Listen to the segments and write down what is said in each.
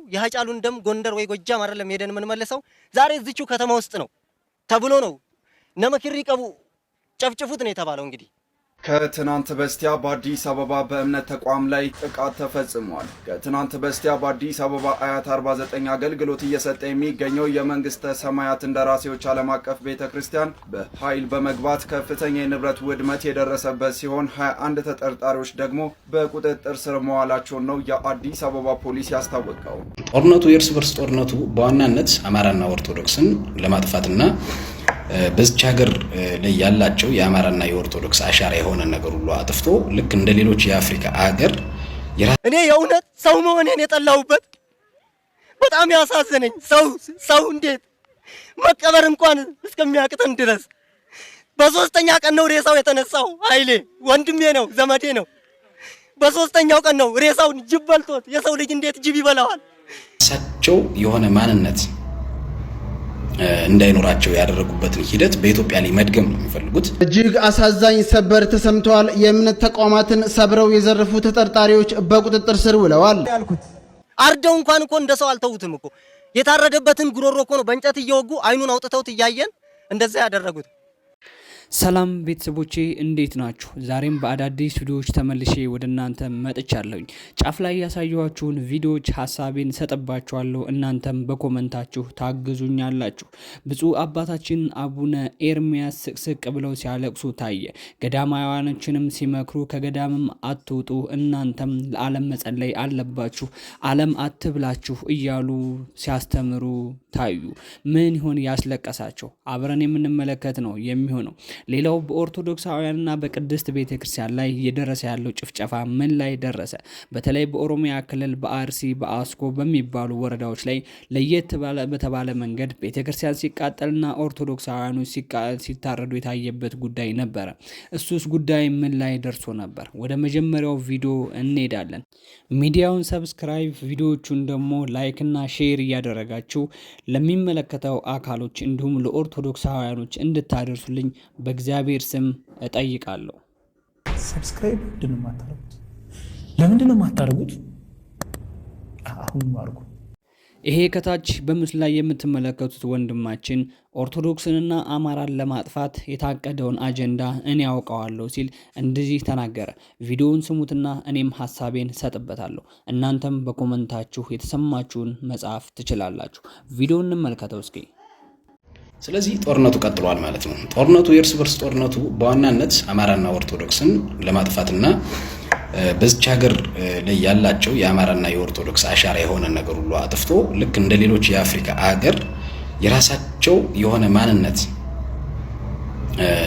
የሃጫሉን ደም ጎንደር ወይ ጎጃም አይደለም ሄደን ምን መለሰው ዛሬ እዚቹ ከተማ ውስጥ ነው ተብሎ ነው ነመክሪ ቀቡ ጨፍጭፉት ነው የተባለው እንግዲህ ከትናንት በስቲያ በአዲስ አበባ በእምነት ተቋም ላይ ጥቃት ተፈጽሟል። ከትናንት በስቲያ በአዲስ አበባ አያት 49 አገልግሎት እየሰጠ የሚገኘው የመንግስተ ሰማያት እንደራሴዎች ዓለም አቀፍ ቤተክርስቲያን በኃይል በመግባት ከፍተኛ የንብረት ውድመት የደረሰበት ሲሆን 21 ተጠርጣሪዎች ደግሞ በቁጥጥር ስር መዋላቸውን ነው የአዲስ አበባ ፖሊስ ያስታወቀው። ጦርነቱ የእርስ በርስ ጦርነቱ በዋናነት አማራና ኦርቶዶክስን ለማጥፋትና በዚህ ሀገር ላይ ያላቸው የአማራና የኦርቶዶክስ አሻራ የሆነ ነገር ሁሉ አጥፍቶ ልክ እንደ ሌሎች የአፍሪካ ሀገር እኔ የእውነት ሰው መሆኔን የጠላሁበት በጣም ያሳዘነኝ ሰው እንዴት መቀበር እንኳን እስከሚያቅተን ድረስ በሶስተኛ ቀን ነው ሬሳው የተነሳው። ኃይሌ ወንድሜ ነው ዘመዴ ነው። በሶስተኛው ቀን ነው ሬሳውን ጅብ በልቶት። የሰው ልጅ እንዴት ጅብ ይበላዋል? እሳቸው የሆነ ማንነት እንዳይኖራቸው ያደረጉበትን ሂደት በኢትዮጵያ ላይ መድገም ነው የሚፈልጉት። እጅግ አሳዛኝ ሰበር ተሰምተዋል። የእምነት ተቋማትን ሰብረው የዘረፉ ተጠርጣሪዎች በቁጥጥር ስር ውለዋል። አርደው እንኳን እኮ እንደሰው አልተውትም እኮ የታረደበትን ጉሮሮ እኮ ነው በእንጨት እየወጉ አይኑን አውጥተውት እያየን እንደዛ ያደረጉት። ሰላም ቤተሰቦቼ እንዴት ናችሁ? ዛሬም በአዳዲስ ቪዲዮዎች ተመልሼ ወደ እናንተ መጥቻለሁኝ። ጫፍ ላይ ያሳየኋችሁን ቪዲዮዎች ሐሳቤን ሰጥባችኋለሁ፣ እናንተም በኮመንታችሁ ታግዙኛላችሁ። ብፁዕ አባታችን አቡነ ኤርሚያስ ስቅስቅ ብለው ሲያለቅሱ ታየ። ገዳማውያኖችንም ሲመክሩ ከገዳምም አትውጡ፣ እናንተም ለዓለም መጸለይ አለባችሁ፣ ዓለም አትብላችሁ እያሉ ሲያስተምሩ ታዩ። ምን ይሆን ያስለቀሳቸው? አብረን የምንመለከት ነው የሚሆነው። ሌላው በኦርቶዶክሳውያንና በቅድስት ቤተክርስቲያን ላይ እየደረሰ ያለው ጭፍጨፋ ምን ላይ ደረሰ? በተለይ በኦሮሚያ ክልል በአርሲ በአስኮ በሚባሉ ወረዳዎች ላይ ለየት በተባለ መንገድ ቤተክርስቲያን ሲቃጠልና ኦርቶዶክሳውያኑ ሲታረዱ የታየበት ጉዳይ ነበረ። እሱስ ጉዳይ ምን ላይ ደርሶ ነበር? ወደ መጀመሪያው ቪዲዮ እንሄዳለን። ሚዲያውን ሰብስክራይብ፣ ቪዲዮዎቹን ደግሞ ላይክ እና ሼር እያደረጋችሁ ለሚመለከተው አካሎች እንዲሁም ለኦርቶዶክሳውያኖች እንድታደርሱልኝ በእግዚአብሔር ስም እጠይቃለሁ። ሰብስክራይብ ለምንድን ነው የማታደርጉት? አሁን አድርጉ። ይሄ ከታች በምስሉ ላይ የምትመለከቱት ወንድማችን ኦርቶዶክስንና አማራን ለማጥፋት የታቀደውን አጀንዳ እኔ ያውቀዋለሁ ሲል እንደዚህ ተናገረ። ቪዲዮውን ስሙትና እኔም ሐሳቤን ሰጥበታለሁ። እናንተም በኮመንታችሁ የተሰማችሁን መጻፍ ትችላላችሁ። ቪዲዮውን እንመልከተው እስኪ። ስለዚህ ጦርነቱ ቀጥሏል ማለት ነው። ጦርነቱ የእርስ በርስ ጦርነቱ በዋናነት አማራና ኦርቶዶክስን ለማጥፋትና በዚህ ሀገር ላይ ያላቸው የአማራና የኦርቶዶክስ አሻራ የሆነ ነገር ሁሉ አጥፍቶ ልክ እንደ ሌሎች የአፍሪካ ሀገር የራሳቸው የሆነ ማንነት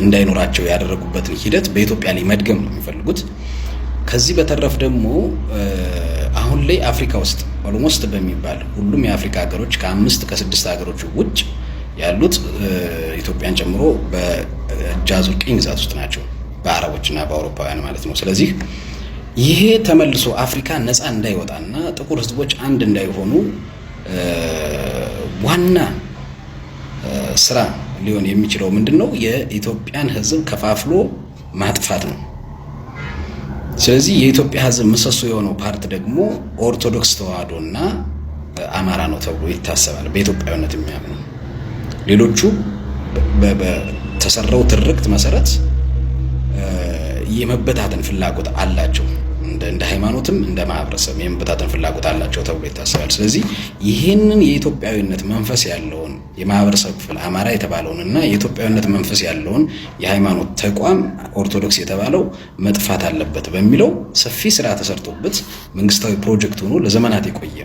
እንዳይኖራቸው ያደረጉበትን ሂደት በኢትዮጵያ ላይ መድገም ነው የሚፈልጉት። ከዚህ በተረፍ ደግሞ አሁን ላይ አፍሪካ ውስጥ ኦልሞስት በሚባል ሁሉም የአፍሪካ ሀገሮች ከ5 ከ6 ሀገሮች ውጭ ያሉት ኢትዮጵያን ጨምሮ በጃዙር ቅኝ ግዛት ውስጥ ናቸው፣ በአረቦችና በአውሮፓውያን ማለት ነው። ስለዚህ ይሄ ተመልሶ አፍሪካ ነፃ እንዳይወጣና ጥቁር ህዝቦች አንድ እንዳይሆኑ ዋና ስራ ሊሆን የሚችለው ምንድነው? የኢትዮጵያን ህዝብ ከፋፍሎ ማጥፋት ነው። ስለዚህ የኢትዮጵያ ህዝብ ምሰሶ የሆነው ፓርት ደግሞ ኦርቶዶክስ ተዋህዶና አማራ ነው ተብሎ ይታሰባል፣ በኢትዮጵያዊነት የሚያምኑ። ሌሎቹ በተሰራው ትርክት መሰረት የመበታተን ፍላጎት አላቸው። እንደ ሃይማኖትም እንደ ማህበረሰብ የመበታተን ፍላጎት አላቸው ተብሎ ይታሰባል። ስለዚህ ይሄንን የኢትዮጵያዊነት መንፈስ ያለውን የማህበረሰብ ክፍል አማራ የተባለውንና የኢትዮጵያዊነት መንፈስ ያለውን የሃይማኖት ተቋም ኦርቶዶክስ የተባለው መጥፋት አለበት በሚለው ሰፊ ስራ ተሰርቶበት መንግስታዊ ፕሮጀክት ሆኖ ለዘመናት የቆየ።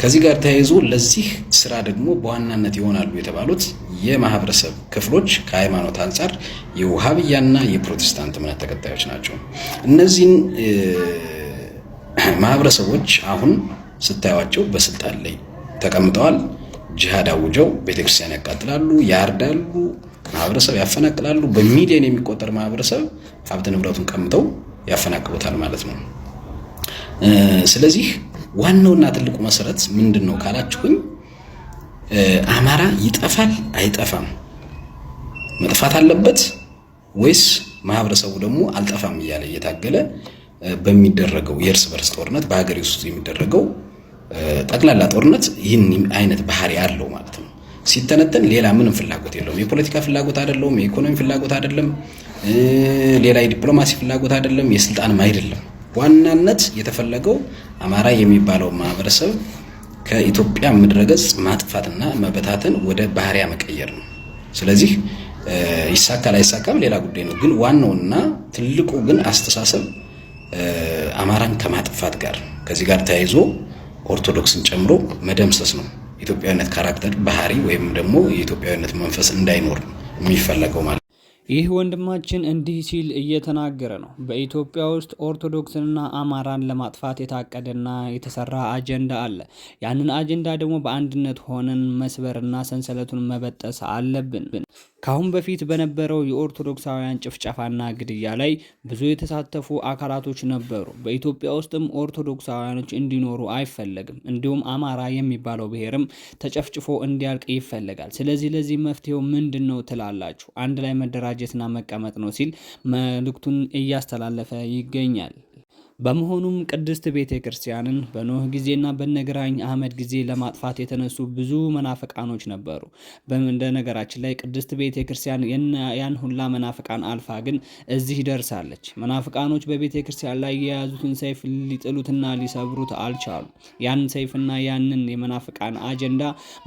ከዚህ ጋር ተያይዞ ለዚህ ስራ ደግሞ በዋናነት ይሆናሉ የተባሉት የማህበረሰብ ክፍሎች ከሃይማኖት አንፃር የውሃብያና የፕሮቴስታንት እምነት ተከታዮች ናቸው። እነዚህን ማህበረሰቦች አሁን ስታዩዋቸው በስልጣን ላይ ተቀምጠዋል። ጂሃድ አውጀው ቤተክርስቲያን ያቃጥላሉ፣ ያርዳሉ፣ ማህበረሰብ ያፈናቅላሉ። በሚሊዮን የሚቆጠር ማህበረሰብ ሀብት ንብረቱን ቀምተው ያፈናቅሉታል ማለት ነው። ስለዚህ ዋናውና ትልቁ መሰረት ምንድነው ካላችሁኝ፣ አማራ ይጠፋል አይጠፋም፣ መጥፋት አለበት ወይስ ማህበረሰቡ ደግሞ አልጠፋም እያለ እየታገለ በሚደረገው የእርስ በርስ ጦርነት በሀገሪቱ ውስጥ የሚደረገው ጠቅላላ ጦርነት ይህን አይነት ባህሪ ያለው ማለት ነው። ሲተነተን ሌላ ምንም ፍላጎት የለውም። የፖለቲካ ፍላጎት አይደለም፣ የኢኮኖሚ ፍላጎት አይደለም፣ ሌላ የዲፕሎማሲ ፍላጎት አይደለም፣ የስልጣንም አይደለም። ዋናነት የተፈለገው አማራ የሚባለው ማህበረሰብ ከኢትዮጵያ ምድረገጽ ማጥፋትና መበታተን ወደ ባህሪያ መቀየር ነው። ስለዚህ ይሳካል አይሳካም ሌላ ጉዳይ ነው። ግን ዋናውና ትልቁ ግን አስተሳሰብ አማራን ከማጥፋት ጋር ከዚህ ጋር ተያይዞ ኦርቶዶክስን ጨምሮ መደምሰስ ነው። ኢትዮጵያዊነት ካራክተር ባህሪ ወይም ደግሞ የኢትዮጵያዊነት መንፈስ እንዳይኖር የሚፈለገው ማለት። ይህ ወንድማችን እንዲህ ሲል እየተናገረ ነው። በኢትዮጵያ ውስጥ ኦርቶዶክስንና አማራን ለማጥፋት የታቀደና የተሰራ አጀንዳ አለ። ያንን አጀንዳ ደግሞ በአንድነት ሆነን መስበርና ሰንሰለቱን መበጠስ አለብን። ካሁን በፊት በነበረው የኦርቶዶክሳውያን ጭፍጨፋና ግድያ ላይ ብዙ የተሳተፉ አካላቶች ነበሩ። በኢትዮጵያ ውስጥም ኦርቶዶክሳውያኖች እንዲኖሩ አይፈለግም። እንዲሁም አማራ የሚባለው ብሔርም ተጨፍጭፎ እንዲያልቅ ይፈለጋል። ስለዚህ ለዚህ መፍትሄው ምንድን ነው ትላላችሁ? አንድ ላይ መደራጀትና መቀመጥ ነው ሲል መልእክቱን እያስተላለፈ ይገኛል። በመሆኑም ቅድስት ቤተ ክርስቲያንን በኖህ ጊዜና በነግራኝ አህመድ ጊዜ ለማጥፋት የተነሱ ብዙ መናፍቃኖች ነበሩ። እንደ ነገራችን ላይ ቅድስት ቤተ ክርስቲያን ያን ሁላ መናፍቃን አልፋ ግን እዚህ ደርሳለች። መናፍቃኖች በቤተ ክርስቲያን ላይ የያዙትን ሰይፍ ሊጥሉትና ሊሰብሩት አልቻሉ። ያን ሰይፍና ያንን የመናፍቃን አጀንዳ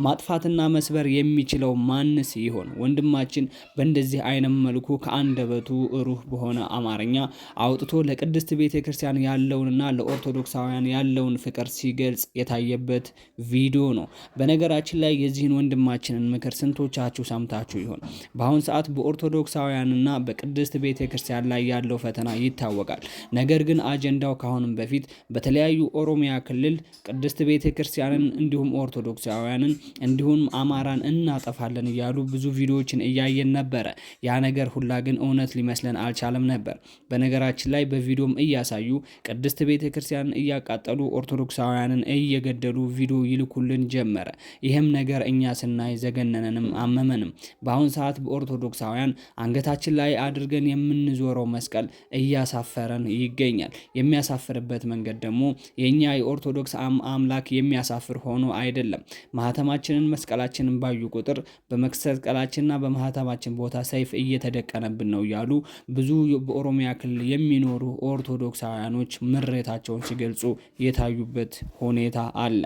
ማጥፋትና መስበር የሚችለው ማንስ ይሆን? ወንድማችን በእንደዚህ አይነት መልኩ ከአንደበቱ ሩህ በሆነ አማርኛ አውጥቶ ለቅድስት ቤተ ክርስቲያን ያለውንና ለኦርቶዶክሳውያን ያለውን ፍቅር ሲገልጽ የታየበት ቪዲዮ ነው። በነገራችን ላይ የዚህን ወንድማችንን ምክር ስንቶቻችሁ ሰምታችሁ ይሆን? በአሁን ሰዓት በኦርቶዶክሳውያንና በቅድስት ቤተክርስቲያን ላይ ያለው ፈተና ይታወቃል። ነገር ግን አጀንዳው ካሁንም በፊት በተለያዩ ኦሮሚያ ክልል ቅድስት ቤተክርስቲያንን እንዲሁም ኦርቶዶክሳውያንን እንዲሁም አማራን እናጠፋለን እያሉ ብዙ ቪዲዮዎችን እያየን ነበረ። ያ ነገር ሁላ ግን እውነት ሊመስለን አልቻለም ነበር። በነገራችን ላይ በቪዲዮም እያሳዩ ቅድስት ቤተ ክርስቲያንን እያቃጠሉ ኦርቶዶክሳውያንን እየገደሉ ቪዲዮ ይልኩልን ጀመረ። ይህም ነገር እኛ ስናይ ዘገነነንም አመመንም። በአሁን ሰዓት በኦርቶዶክሳውያን አንገታችን ላይ አድርገን የምንዞረው መስቀል እያሳፈረን ይገኛል። የሚያሳፍርበት መንገድ ደግሞ የኛ የኦርቶዶክስ አምላክ የሚያሳፍር ሆኖ አይደለም። ማህተማችንን መስቀላችንን ባዩ ቁጥር በመስቀላችንና በማህተማችን ቦታ ሰይፍ እየተደቀነብን ነው እያሉ ብዙ በኦሮሚያ ክልል የሚኖሩ ኦርቶዶክሳውያኖች ምሬታቸውን ሲገልጹ የታዩበት ሁኔታ አለ።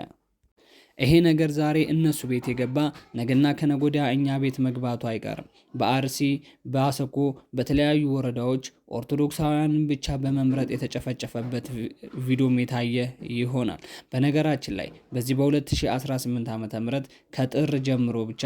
ይሄ ነገር ዛሬ እነሱ ቤት የገባ ነገና ከነጎዳ እኛ ቤት መግባቱ አይቀርም። በአርሲ፣ በአሰኮ፣ በተለያዩ ወረዳዎች ኦርቶዶክሳውያንን ብቻ በመምረጥ የተጨፈጨፈበት ቪዲዮም የታየ ይሆናል። በነገራችን ላይ በዚህ በ2018 ዓ.ም ከጥር ጀምሮ ብቻ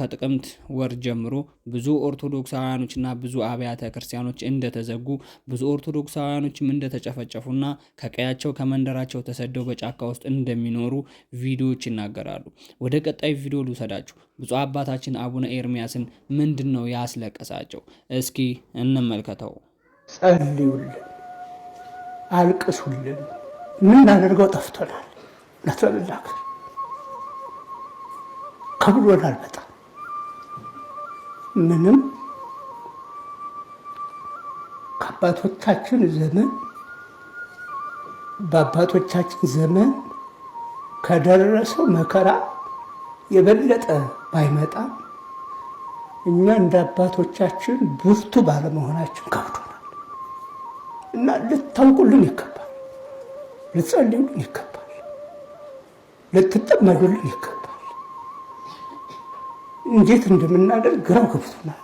ከጥቅምት ወር ጀምሮ ብዙ ኦርቶዶክሳውያኖችና ብዙ አብያተ ክርስቲያኖች እንደተዘጉ ብዙ ኦርቶዶክሳውያኖችም እንደተጨፈጨፉና ከቀያቸው ከመንደራቸው ተሰደው በጫካ ውስጥ እንደሚኖሩ ቪዲዮዎች ይናገራሉ። ወደ ቀጣይ ቪዲዮ ልውሰዳችሁ። ብፁዕ አባታችን አቡነ ኤርሚያስን ምንድነው ያስለቀሳቸው? እስኪ እንመልከተው። ጸልዩልን፣ አልቅሱልን። የምናደርገው ጠፍቶናል። ለተላክ ከብሎናል በጣም ምንም ከአባቶቻችን ዘመን በአባቶቻችን ዘመን ከደረሰው መከራ የበለጠ ባይመጣም እኛ እንደ አባቶቻችን ብርቱ ባለመሆናችን ከብዶናል እና ልታውቁልን ይገባል፣ ልትጸልዩልን ይገባል፣ ልትጠመዱልን ይገባል። እንዴት እንደምናደርግ ግራው ገብቶናል።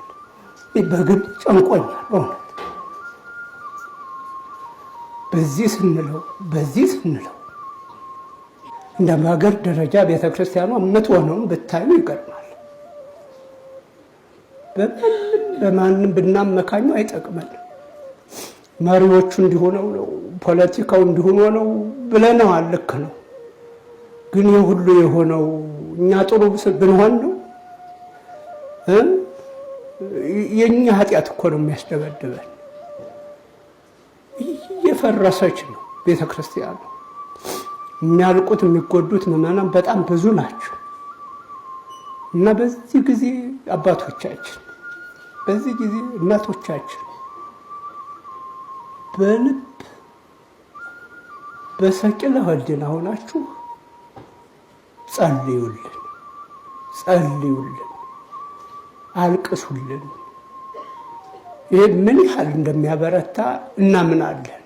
በግብ ጨንቆኛል በእውነት በዚህ ስንለው እንደ ሀገር ደረጃ ቤተክርስቲያኗ የምትሆነውን ብታዩ ይገርማል። በማንም ብናመካኙ አይጠቅመንም። መሪዎቹ እንዲሆነው ነው፣ ፖለቲካው እንዲሆነው ነው ብለናል። ልክ ነው። ግን የሁሉ የሆነው እኛ ጥሩ ብንሆን ነው። የኛ ኃጢአት እኮ ነው የሚያስደበድበን። እየፈረሰች ነው ቤተክርስቲያኑ። የሚያልቁት የሚጎዱት ምዕመናን በጣም ብዙ ናቸው እና በዚህ ጊዜ አባቶቻችን፣ በዚህ ጊዜ እናቶቻችን በልብ በሰቂለ ሕሊና ሆናችሁ ጸልዩልን፣ ጸልዩልን፣ አልቅሱልን። ይህ ምን ያህል እንደሚያበረታ እናምናለን።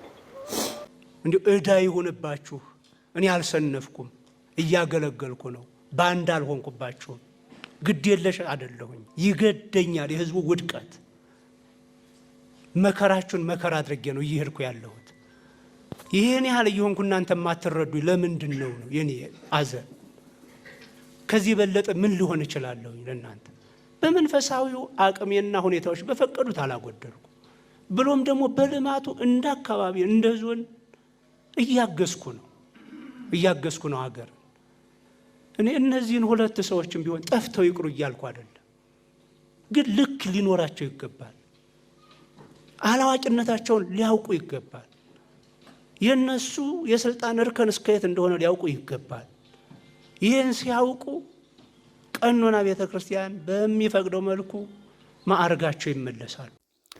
እንዲሁ ዕዳ ይሁንባችሁ። እኔ አልሰነፍኩም፣ እያገለገልኩ ነው። ባንድ አልሆንኩባችሁም። ግድ የለሽ አይደለሁኝ። ይገደኛል የህዝቡ ውድቀት። መከራችሁን መከራ አድርጌ ነው እየሄድኩ ያለሁት። ይሄን ያህል እየሆንኩ እናንተ የማትረዱኝ ለምንድን ነው የኔ አዘን? ከዚህ በለጠ ምን ሊሆን እችላለሁ ለእናንተ? በመንፈሳዊው አቅሜና ሁኔታዎች በፈቀዱት አላጎደልኩ። ብሎም ደግሞ በልማቱ እንደ አካባቢ እንደ ዞን እያገዝኩ ነው ሀገር። እኔ እነዚህን ሁለት ሰዎችም ቢሆን ጠፍተው ይቅሩ እያልኩ አይደለም፣ ግን ልክ ሊኖራቸው ይገባል። አላዋጭነታቸውን ሊያውቁ ይገባል። የነሱ የስልጣን እርከን እስከየት እንደሆነ ሊያውቁ ይገባል። ይህን ሲያውቁ ቀኖና ቤተ ክርስቲያን በሚፈቅደው መልኩ ማዕረጋቸው ይመለሳሉ።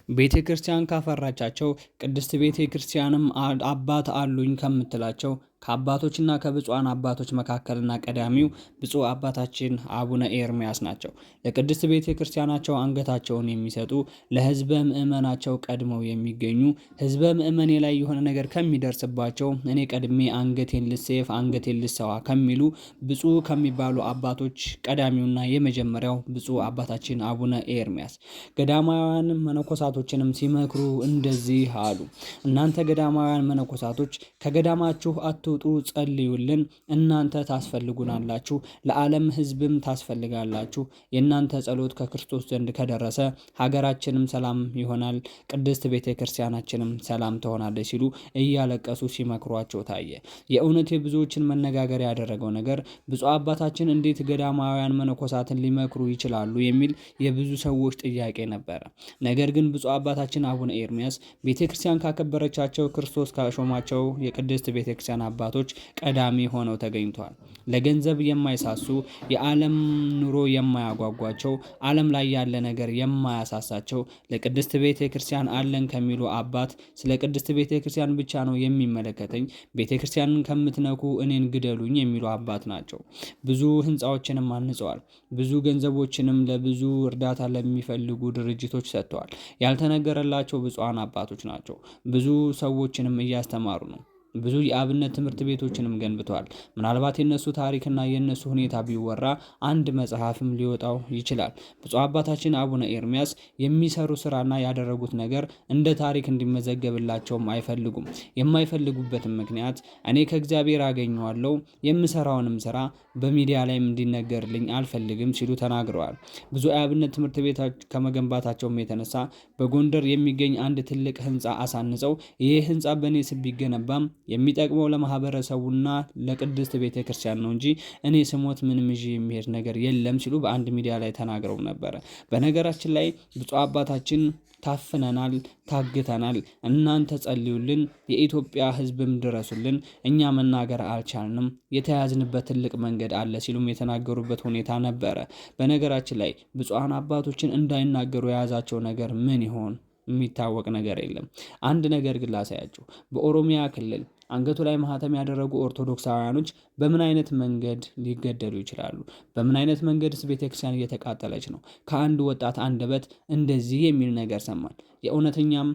ቤተ ክርስቲያን ካፈራቻቸው ቅድስት ቤተ ክርስቲያንም አባት አሉኝ ከምትላቸው ከአባቶችና ከብፁዓን አባቶች መካከልና ቀዳሚው ብፁዕ አባታችን አቡነ ኤርምያስ ናቸው። ለቅድስት ቤተ ክርስቲያናቸው አንገታቸውን የሚሰጡ፣ ለሕዝበ ምእመናቸው ቀድመው የሚገኙ፣ ሕዝበ ምእመኔ ላይ የሆነ ነገር ከሚደርስባቸው እኔ ቀድሜ አንገቴን ልሰየፍ አንገቴን ልሰዋ ከሚሉ ብፁዕ ከሚባሉ አባቶች ቀዳሚውና የመጀመሪያው ብፁዕ አባታችን አቡነ ኤርምያስ ገዳማውያን መነኮሳቶችንም ሲመክሩ እንደዚህ አሉ። እናንተ ገዳማውያን መነኮሳቶች ከገዳማችሁ አትውጡ፣ ጸልዩልን። እናንተ ታስፈልጉናላችሁ፣ ለዓለም ሕዝብም ታስፈልጋላችሁ። የእናንተ ጸሎት ከክርስቶስ ዘንድ ከደረሰ ሀገራችንም ሰላም ይሆናል፣ ቅድስት ቤተ ክርስቲያናችንም ሰላም ትሆናለች ሲሉ እያለቀሱ ሲመክሯቸው ታየ። የእውነት የብዙዎችን መነጋገር ያደረገው ነገር ብፁዕ አባታችን እንዴት ገዳማውያን መነኮሳትን ሊመክሩ ይችላሉ የሚል የብዙ ሰዎች ጥያቄ ነበረ። ነገር ግን ብፁዕ አባታችን አቡነ ኤርምያስ ቤተ ክርስቲያን ካከበረቻቸው ክርስቶስ ካሾማቸው የቅድስት ቤተ ክርስቲያን አባቶች ቀዳሚ ሆነው ተገኝተዋል። ለገንዘብ የማይሳሱ፣ የዓለም ኑሮ የማያጓጓቸው፣ ዓለም ላይ ያለ ነገር የማያሳሳቸው፣ ለቅድስት ቤተ ክርስቲያን አለን ከሚሉ አባት ስለ ቅድስት ቤተ ክርስቲያን ብቻ ነው የሚመለከተኝ፣ ቤተ ክርስቲያንን ከምትነኩ እኔን ግደሉኝ የሚሉ አባት ናቸው። ብዙ ህንፃዎችንም አንጸዋል። ብዙ ገንዘቦችንም ለብዙ እርዳታ ለሚፈልጉ ድርጅቶች ሰጥተዋል። ያልተነገረላቸው ብፁዓን አባቶች ናቸው። ብዙ ሰዎችንም እያስተማሩ ነው። ብዙ የአብነት ትምህርት ቤቶችንም ገንብተዋል። ምናልባት የነሱ ታሪክና የነሱ ሁኔታ ቢወራ አንድ መጽሐፍም ሊወጣው ይችላል። ብፁዕ አባታችን አቡነ ኤርምያስ የሚሰሩ ስራና ያደረጉት ነገር እንደ ታሪክ እንዲመዘገብላቸውም አይፈልጉም። የማይፈልጉበትም ምክንያት እኔ ከእግዚአብሔር አገኘዋለሁ፣ የምሰራውንም ስራ በሚዲያ ላይም እንዲነገርልኝ አልፈልግም ሲሉ ተናግረዋል። ብዙ የአብነት ትምህርት ቤቶች ከመገንባታቸውም የተነሳ በጎንደር የሚገኝ አንድ ትልቅ ህንፃ አሳንጸው ይህ ህንፃ በእኔ ስም ቢገነባም የሚጠቅመው ለማህበረሰቡና ለቅድስት ቤተ ክርስቲያን ነው እንጂ እኔ ስሞት ምንም ይዤ የሚሄድ ነገር የለም ሲሉ በአንድ ሚዲያ ላይ ተናግረው ነበረ። በነገራችን ላይ ብፁዕ አባታችን ታፍነናል፣ ታግተናል፣ እናንተ ጸልዩልን፣ የኢትዮጵያ ህዝብም ድረሱልን፣ እኛ መናገር አልቻልንም፣ የተያዝንበት ትልቅ መንገድ አለ ሲሉም የተናገሩበት ሁኔታ ነበረ። በነገራችን ላይ ብፁዓን አባቶችን እንዳይናገሩ የያዛቸው ነገር ምን ይሆን? የሚታወቅ ነገር የለም። አንድ ነገር ግን ላሳያችሁ። በኦሮሚያ ክልል አንገቱ ላይ ማህተም ያደረጉ ኦርቶዶክሳውያኖች በምን አይነት መንገድ ሊገደሉ ይችላሉ? በምን አይነት መንገድስ ቤተክርስቲያን እየተቃጠለች ነው? ከአንድ ወጣት አንደበት እንደዚህ የሚል ነገር ሰማን። የእውነተኛም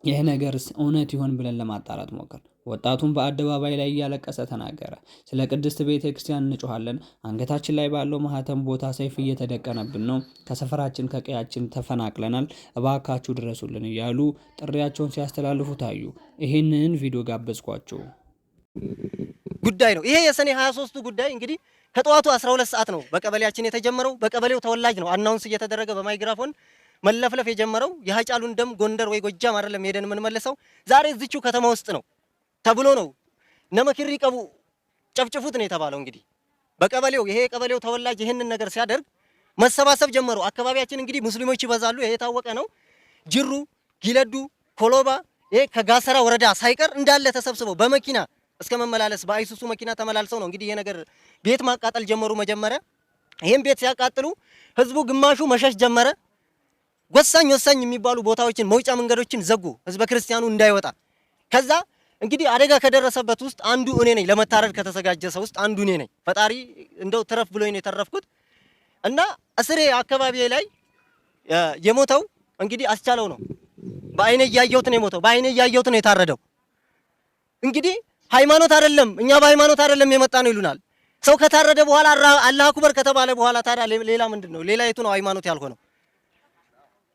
ይህ ነገርስ እውነት ይሆን ብለን ለማጣራት ሞከር። ወጣቱን በአደባባይ ላይ እያለቀሰ ተናገረ። ስለ ቅድስት ቤተ ክርስቲያን እንጮሃለን፣ አንገታችን ላይ ባለው ማህተም ቦታ ሰይፍ እየተደቀነብን ነው፣ ከሰፈራችን ከቀያችን ተፈናቅለናል፣ እባካችሁ ድረሱልን እያሉ ጥሪያቸውን ሲያስተላልፉ ታዩ። ይህንን ቪዲዮ ጋበዝኳቸው። ጉዳይ ነው ይሄ የሰኔ 23ቱ ጉዳይ። እንግዲህ ከጠዋቱ 12 ሰዓት ነው በቀበሌያችን የተጀመረው። በቀበሌው ተወላጅ ነው አናውንስ እየተደረገ በማይክራፎን መለፍለፍ የጀመረው። የሃጫሉን ደም ጎንደር ወይ ጎጃም አይደለም ሄደን የምንመለሰው፣ ዛሬ እዚቹ ከተማ ውስጥ ነው ተብሎ ነው። ነመክሪ ቀቡ ጨፍጭፉት ነው የተባለው። እንግዲህ በቀበሌው ይሄ የቀበሌው ተወላጅ ይህንን ነገር ሲያደርግ መሰባሰብ ጀመሩ። አካባቢያችን እንግዲህ ሙስሊሞች ይበዛሉ፣ ይሄ የታወቀ ነው። ጅሩ፣ ጊለዱ፣ ኮሎባ ይሄ ከጋሰራ ወረዳ ሳይቀር እንዳለ ተሰብስበው በመኪና እስከ መመላለስ በአይሱሱ መኪና ተመላልሰው ነው እንግዲህ ይሄ ነገር ቤት ማቃጠል ጀመሩ። መጀመሪያ ይሄን ቤት ሲያቃጥሉ ህዝቡ ግማሹ መሸሽ ጀመረ። ወሳኝ የሚባሉ ቦታዎችን መውጫ መንገዶችን ዘጉ፣ ህዝበ ክርስቲያኑ እንዳይወጣ። ከዛ እንግዲህ አደጋ ከደረሰበት ውስጥ አንዱ እኔ ነኝ። ለመታረድ ከተዘጋጀ ሰው ውስጥ አንዱ እኔ ነኝ። ፈጣሪ እንደው ትረፍ ብሎኝ ነው የተረፍኩት። እና እስሬ አካባቢ ላይ የሞተው እንግዲህ አስቻለው ነው። በአይኔ እያየሁት ነው የሞተው። በአይኔ እያየሁት ነው የታረደው። እንግዲህ ሃይማኖት አይደለም፣ እኛ በሃይማኖት አይደለም የመጣ ነው ይሉናል። ሰው ከታረደ በኋላ አላህ አክበር ከተባለ በኋላ ታዲያ ሌላ ምንድነው? ሌላ የቱ ነው ሃይማኖት ያልሆነው?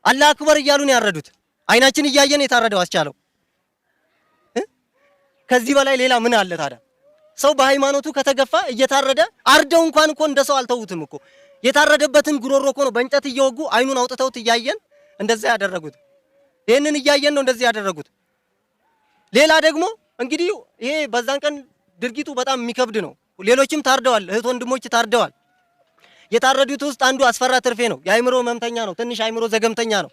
አላህ አክበር እያሉ ነው ያረዱት። አይናችን እያየን የታረደው አስቻለው። ከዚህ በላይ ሌላ ምን አለ ታዲያ? ሰው በሃይማኖቱ ከተገፋ እየታረደ አርደው እንኳን እኮ እንደ ሰው አልተውትም እኮ። የታረደበትን ጉሮሮ እኮ ነው በእንጨት እየወጉ አይኑን አውጥተውት እያየን እንደዛ ያደረጉት። ይሄንን እያየን ነው እንደዚህ ያደረጉት። ሌላ ደግሞ እንግዲህ ይሄ በዛን ቀን ድርጊቱ በጣም የሚከብድ ነው። ሌሎችም ታርደዋል፣ እህት ወንድሞች ታርደዋል። የታረዱት ውስጥ አንዱ አስፈራ ትርፌ ነው። የአይምሮ ህመምተኛ ነው፣ ትንሽ አይምሮ ዘገምተኛ ነው።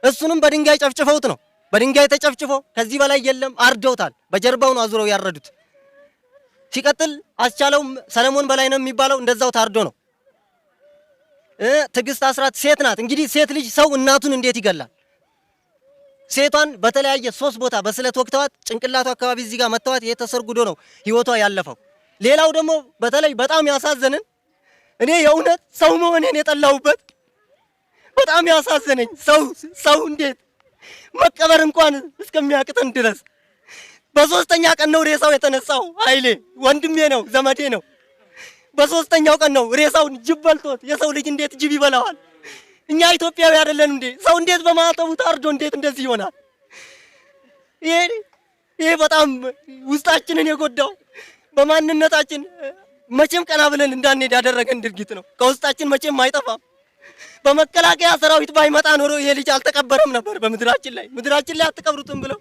እሱንም በድንጋይ ጨፍጭፈውት ነው። በድንጋይ ተጨፍጭፎ ከዚህ በላይ የለም አርደውታል። በጀርባው ነው አዙረው ያረዱት። ሲቀጥል አስቻለው ሰለሞን በላይ ነው የሚባለው እንደዛው ታርዶ ነው። ትዕግስት አስራት ሴት ናት። እንግዲህ ሴት ልጅ ሰው እናቱን እንዴት ይገላል? ሴቷን በተለያየ 3 ቦታ በስለት ወቅተዋት ጭንቅላቷ አካባቢ እዚህ ጋር መተዋት የተሰርጉዶ ነው ህይወቷ ያለፈው። ሌላው ደግሞ በተለይ በጣም ያሳዘነን እኔ የእውነት ሰው መሆኔን የጠላሁበት በጣም ያሳዘነኝ ሰው እንዴት መቀበር እንኳን እስከሚያቅተን ድረስ በ3ኛ ቀን ነው ሬሳው የተነሳው። ኃይሌ ወንድሜ ነው፣ ዘመዴ ነው። በ3ኛው ቀን ነው ሬሳውን ጅብ በልቶት። የሰው ልጅ እንዴት ጅብ ይበላዋል? እኛ ኢትዮጵያዊ አይደለን እንዴ? ሰው እንዴት በማተቡ ታርዶ እንዴት እንደዚህ ይሆናል? ይሄ በጣም ውስጣችንን የጎዳው በማንነታችን መቼም ቀና ብለን እንዳንሄድ ያደረገን ድርጊት ነው። ከውስጣችን መቼም አይጠፋም። በመከላከያ ሰራዊት ባይመጣ ኖሮ ይሄ ልጅ አልተቀበረም ነበር በምድራችን ላይ። ምድራችን ላይ አትቀብሩትም ብለው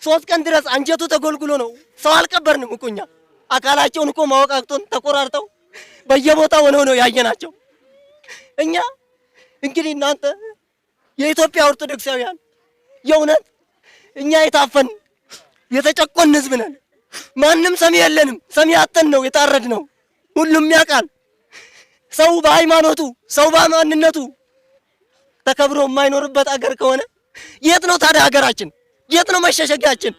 3 ቀን ድረስ አንጀቱ ተጎልጉሎ ነው። ሰው አልቀበርንም እኮ እኛ። አካላቸውን እኮ ማወቅ አቅቶን ተቆራርጠው በየቦታው ሆነው ነው ያየናቸው። እኛ እንግዲህ እናንተ የኢትዮጵያ ኦርቶዶክሳውያን የእውነት እኛ የታፈን የተጨቆን ህዝብ ነን። ማንም ሰሚ የለንም። ሰሚ አጥተን ነው የታረድ ነው። ሁሉም ያውቃል። ሰው በሃይማኖቱ ሰው በማንነቱ ተከብሮ የማይኖርበት አገር ከሆነ የት ነው ታዲያ ሀገራችን? የት ነው መሸሸጊያችን?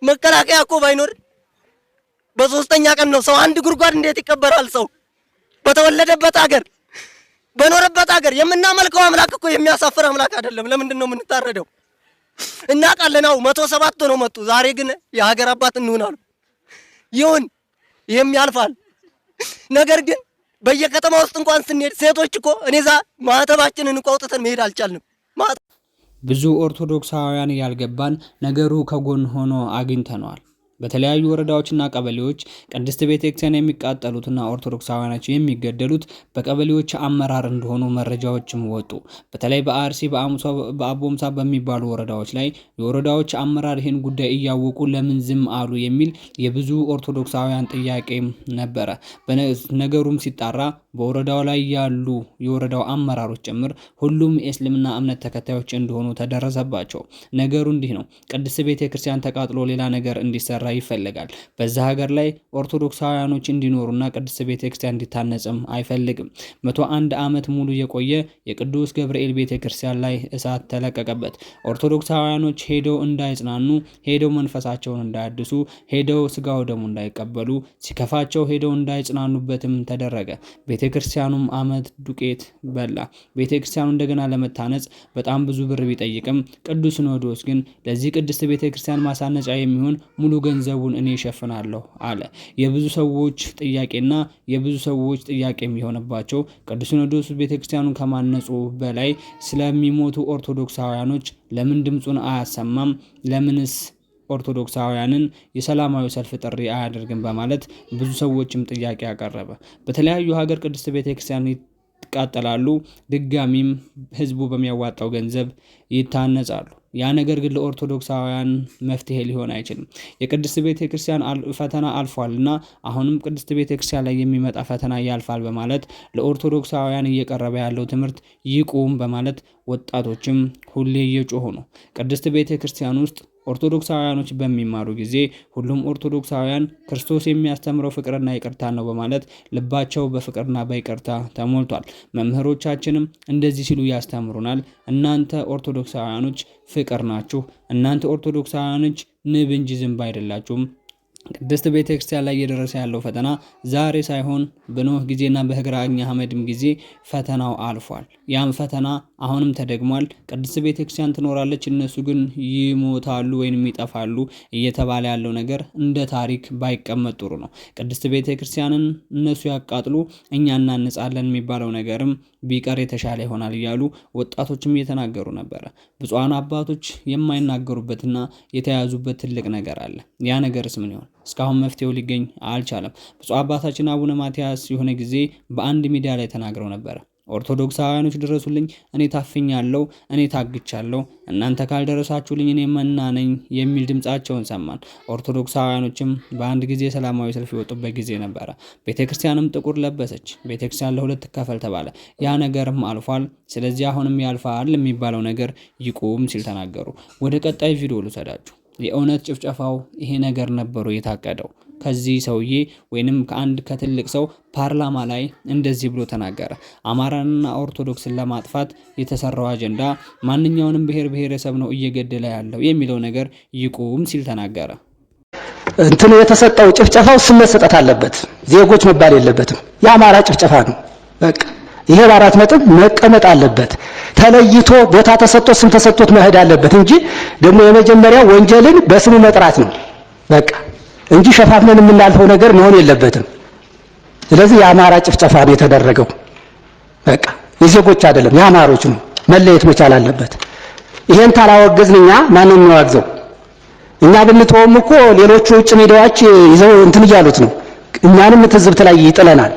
መከላከያ እኮ ባይኖር በ3ኛ ቀን ነው ሰው አንድ ጉድጓድ እንዴት ይቀበራል? ሰው በተወለደበት ሀገር በኖረበት ሀገር የምናመልከው አምላክ እኮ የሚያሳፍር አምላክ አይደለም። ለምንድን ነው የምንታረደው? እናውቃለን። 107 ነው መጡ። ዛሬ ግን የሀገር አባት እንሆናለን። ይሁን፣ ይሄም ያልፋል። ነገር ግን በየከተማ ውስጥ እንኳን ስንሄድ ሴቶች እኮ እኔዛ ማህተባችንን እንኳን አውጥተን መሄድ አልቻልንም። ብዙ ኦርቶዶክሳውያን ያልገባን ነገሩ ከጎን ሆኖ አግኝተነዋል። በተለያዩ ወረዳዎችና ቀበሌዎች ቅድስት ቤተክርስቲያን የሚቃጠሉትና ኦርቶዶክሳውያኖች የሚገደሉት በቀበሌዎች አመራር እንደሆኑ መረጃዎችም ወጡ። በተለይ በአርሲ በአቦምሳ በሚባሉ ወረዳዎች ላይ የወረዳዎች አመራር ይህን ጉዳይ እያወቁ ለምን ዝም አሉ የሚል የብዙ ኦርቶዶክሳውያን ጥያቄም ነበረ። ነገሩም ሲጣራ በወረዳው ላይ ያሉ የወረዳው አመራሮች ጭምር ሁሉም የእስልምና እምነት ተከታዮች እንደሆኑ ተደረሰባቸው። ነገሩ እንዲህ ነው። ቅድስት ቤተክርስቲያን ተቃጥሎ ሌላ ነገር እንዲሰራ ይፈልጋል። በዛ ሀገር ላይ ኦርቶዶክሳውያኖች እንዲኖሩና ቅድስት ቤተክርስቲያን እንዲታነጽም አይፈልግም። 101 ዓመት ሙሉ የቆየ የቅዱስ ገብርኤል ቤተክርስቲያን ላይ እሳት ተለቀቀበት። ኦርቶዶክሳውያኖች ሄደው እንዳይጽናኑ፣ ሄደው መንፈሳቸውን እንዳያድሱ፣ ሄደው ስጋው ደሙ እንዳይቀበሉ፣ ሲከፋቸው ሄደው እንዳይጽናኑበትም ተደረገ። ቤተክርስቲያኑም አመት ዱቄት በላ። ቤተክርስቲያኑ እንደገና ለመታነጽ በጣም ብዙ ብር ቢጠይቅም ቅዱስ ሲኖዶስ ግን ለዚህ ቅድስት ቤተክርስቲያን ማሳነጫ የሚሆን ሙሉ ገንዘቡን እኔ እሸፍናለሁ አለ። የብዙ ሰዎች ጥያቄና የብዙ ሰዎች ጥያቄ የሚሆንባቸው ቅዱስ ሲኖዶስ ቤተክርስቲያኑን ከማነጹ በላይ ስለሚሞቱ ኦርቶዶክሳውያኖች ለምን ድምጹን አያሰማም? ለምንስ ኦርቶዶክሳውያንን የሰላማዊ ሰልፍ ጥሪ አያደርግም? በማለት ብዙ ሰዎችም ጥያቄ ያቀረበ። በተለያዩ ሀገር ቅድስት ቤተክርስቲያን ይቃጠላሉ፣ ድጋሚም ህዝቡ በሚያዋጣው ገንዘብ ይታነጻሉ። ያ ነገር ግን ለኦርቶዶክሳውያን መፍትሄ ሊሆን አይችልም። የቅድስት ቤተክርስቲያን ፈተና አልፏልና አሁንም ቅድስት ቤተክርስቲያን ላይ የሚመጣ ፈተና ያልፋል በማለት ለኦርቶዶክሳውያን እየቀረበ ያለው ትምህርት ይቁም በማለት ወጣቶችም ሁሌ እየጮሁ ነው። ቅድስት ቤተክርስቲያን ውስጥ ኦርቶዶክሳውያኖች በሚማሩ ጊዜ ሁሉም ኦርቶዶክሳውያን ክርስቶስ የሚያስተምረው ፍቅርና ይቅርታ ነው በማለት ልባቸው በፍቅርና በይቅርታ ተሞልቷል። መምህሮቻችንም እንደዚህ ሲሉ ያስተምሩናል። እናንተ ኦርቶዶክሳውያኖች ፍቅር ናችሁ። እናንተ ኦርቶዶክሳውያኖች ንብ እንጂ ዝንብ አይደላችሁም። ቅድስት ቤተክርስቲያን ላይ እየደረሰ ያለው ፈተና ዛሬ ሳይሆን በኖህ ጊዜና በግራኝ አህመድም ጊዜ ፈተናው አልፏል። ያም ፈተና አሁንም ተደግሟል። ቅድስት ቤተክርስቲያን ትኖራለች፣ እነሱ ግን ይሞታሉ ወይንም ይጠፋሉ እየተባለ ያለው ነገር እንደ ታሪክ ባይቀመጥ ጥሩ ነው። ቅድስት ቤተክርስቲያንን እነሱ ያቃጥሉ እኛ እናንጻለን የሚባለው ነገርም ቢቀር የተሻለ ይሆናል እያሉ ወጣቶችም እየተናገሩ ነበረ። ብፁዓን አባቶች የማይናገሩበትና የተያዙበት ትልቅ ነገር አለ። ያ ነገርስ ምን ይሆን? እስካሁን መፍትሄው ሊገኝ አልቻለም። ብፁዕ አባታችን አቡነ ማትያስ የሆነ ጊዜ በአንድ ሚዲያ ላይ ተናግረው ነበረ። ኦርቶዶክሳውያኖች ድረሱልኝ፣ እኔ ታፍኛለሁ፣ እኔ ታግቻለሁ፣ እናንተ ካልደረሳችሁልኝ እኔ መና ነኝ የሚል ድምጻቸውን ሰማን። ኦርቶዶክሳውያኖችም በአንድ ጊዜ ሰላማዊ ሰልፍ የወጡበት ጊዜ ነበረ። ቤተክርስቲያንም ጥቁር ለበሰች። ቤተክርስቲያን ለሁለት ትከፈል ተባለ። ያ ነገርም አልፏል። ስለዚህ አሁንም ያልፋል የሚባለው ነገር ይቁም ሲል ተናገሩ። ወደ ቀጣይ ቪዲዮ ልውሰዳችሁ። የእውነት ጭፍጨፋው ይሄ ነገር ነበሩ የታቀደው? ከዚህ ሰውዬ ወይንም ከትልቅ ሰው ፓርላማ ላይ እንደዚህ ብሎ ተናገረ። አማራንና ኦርቶዶክስን ለማጥፋት የተሰራው አጀንዳ ማንኛውንም ብሔረሰብ ነው እየገደለ ያለው የሚለው ነገር ይቁም ሲል ተናገረ። እንትኑ የተሰጠው ጭፍጨፋው ስም መሰጠት አለበት፣ ዜጎች መባል የለበትም። የአማራ ጭፍጨፋ ነው በቃ። ይሄ በአራት ነጥብ መቀመጥ አለበት። ተለይቶ ቦታ ተሰጥቶ ስም ተሰጥቶት መሄድ አለበት እንጂ ደግሞ የመጀመሪያው ወንጀልን በስሙ መጥራት ነው በቃ እንጂ ሸፋፍነን የምናልፈው ነገር መሆን የለበትም። ስለዚህ የአማራ ጭፍጨፋ ነው የተደረገው በቃ የዜጎች አይደለም የአማሮች ነው፣ መለየት መቻል አለበት። ይሄን ታላወገዝን እኛ ማንን እንዋግዘው? እኛ ብንተውም እኮ ሌሎቹ ውጭ ሚዲያዎች ይዘው እንትን እያሉት ነው፣ እኛንም ትዝብት ላይ ይጥለናል።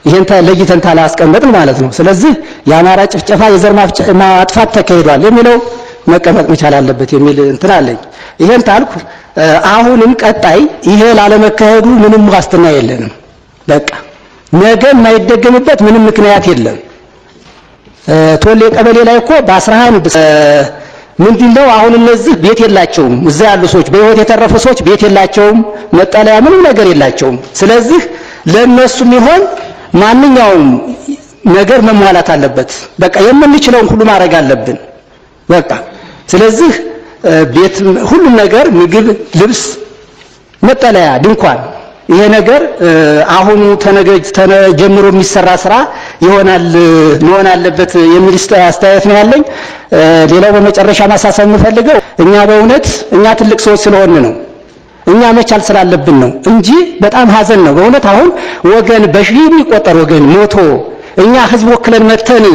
ይሄን ለይተን ታላስቀመጥን ማለት ነው። ስለዚህ የአማራ ጭፍጨፋ የዘር ማጥፋት ተካሂዷል የሚለው መቀመጥ መቻል አለበት የሚል እንትን አለኝ። ይሄን ታልኩ። አሁንም ቀጣይ ይሄ ላለመካሄዱ ምንም ዋስትና የለንም። በቃ ነገ የማይደገምበት ምንም ምክንያት የለም። ቶሌ ቀበሌ ላይ እኮ በ11 ምንድነው አሁን እነዚህ ቤት የላቸውም። እዛ ያሉ ሰዎች በህይወት የተረፉ ሰዎች ቤት የላቸውም፣ መጠለያ ምንም ነገር የላቸውም። ስለዚህ ለነሱም ይሆን ማንኛውም ነገር መሟላት አለበት። በቃ የምንችለውን ሁሉ ማድረግ አለብን በቃ። ስለዚህ ቤት፣ ሁሉም ነገር፣ ምግብ፣ ልብስ፣ መጠለያ፣ ድንኳን፣ ይሄ ነገር አሁኑ ተጀምሮ የሚሰራ ስራ ይሆናል መሆን አለበት የሚል አስተያየት ነው ያለኝ። ሌላው በመጨረሻ ማሳሰብ የምፈልገው እኛ በእውነት እኛ ትልቅ ሰዎች ስለሆን ነው እኛ መቻል ስላለብን ነው እንጂ በጣም ሀዘን ነው በእውነት። አሁን ወገን በሺህ የሚቆጠር ወገን ሞቶ እኛ ህዝብ ወክለን መተን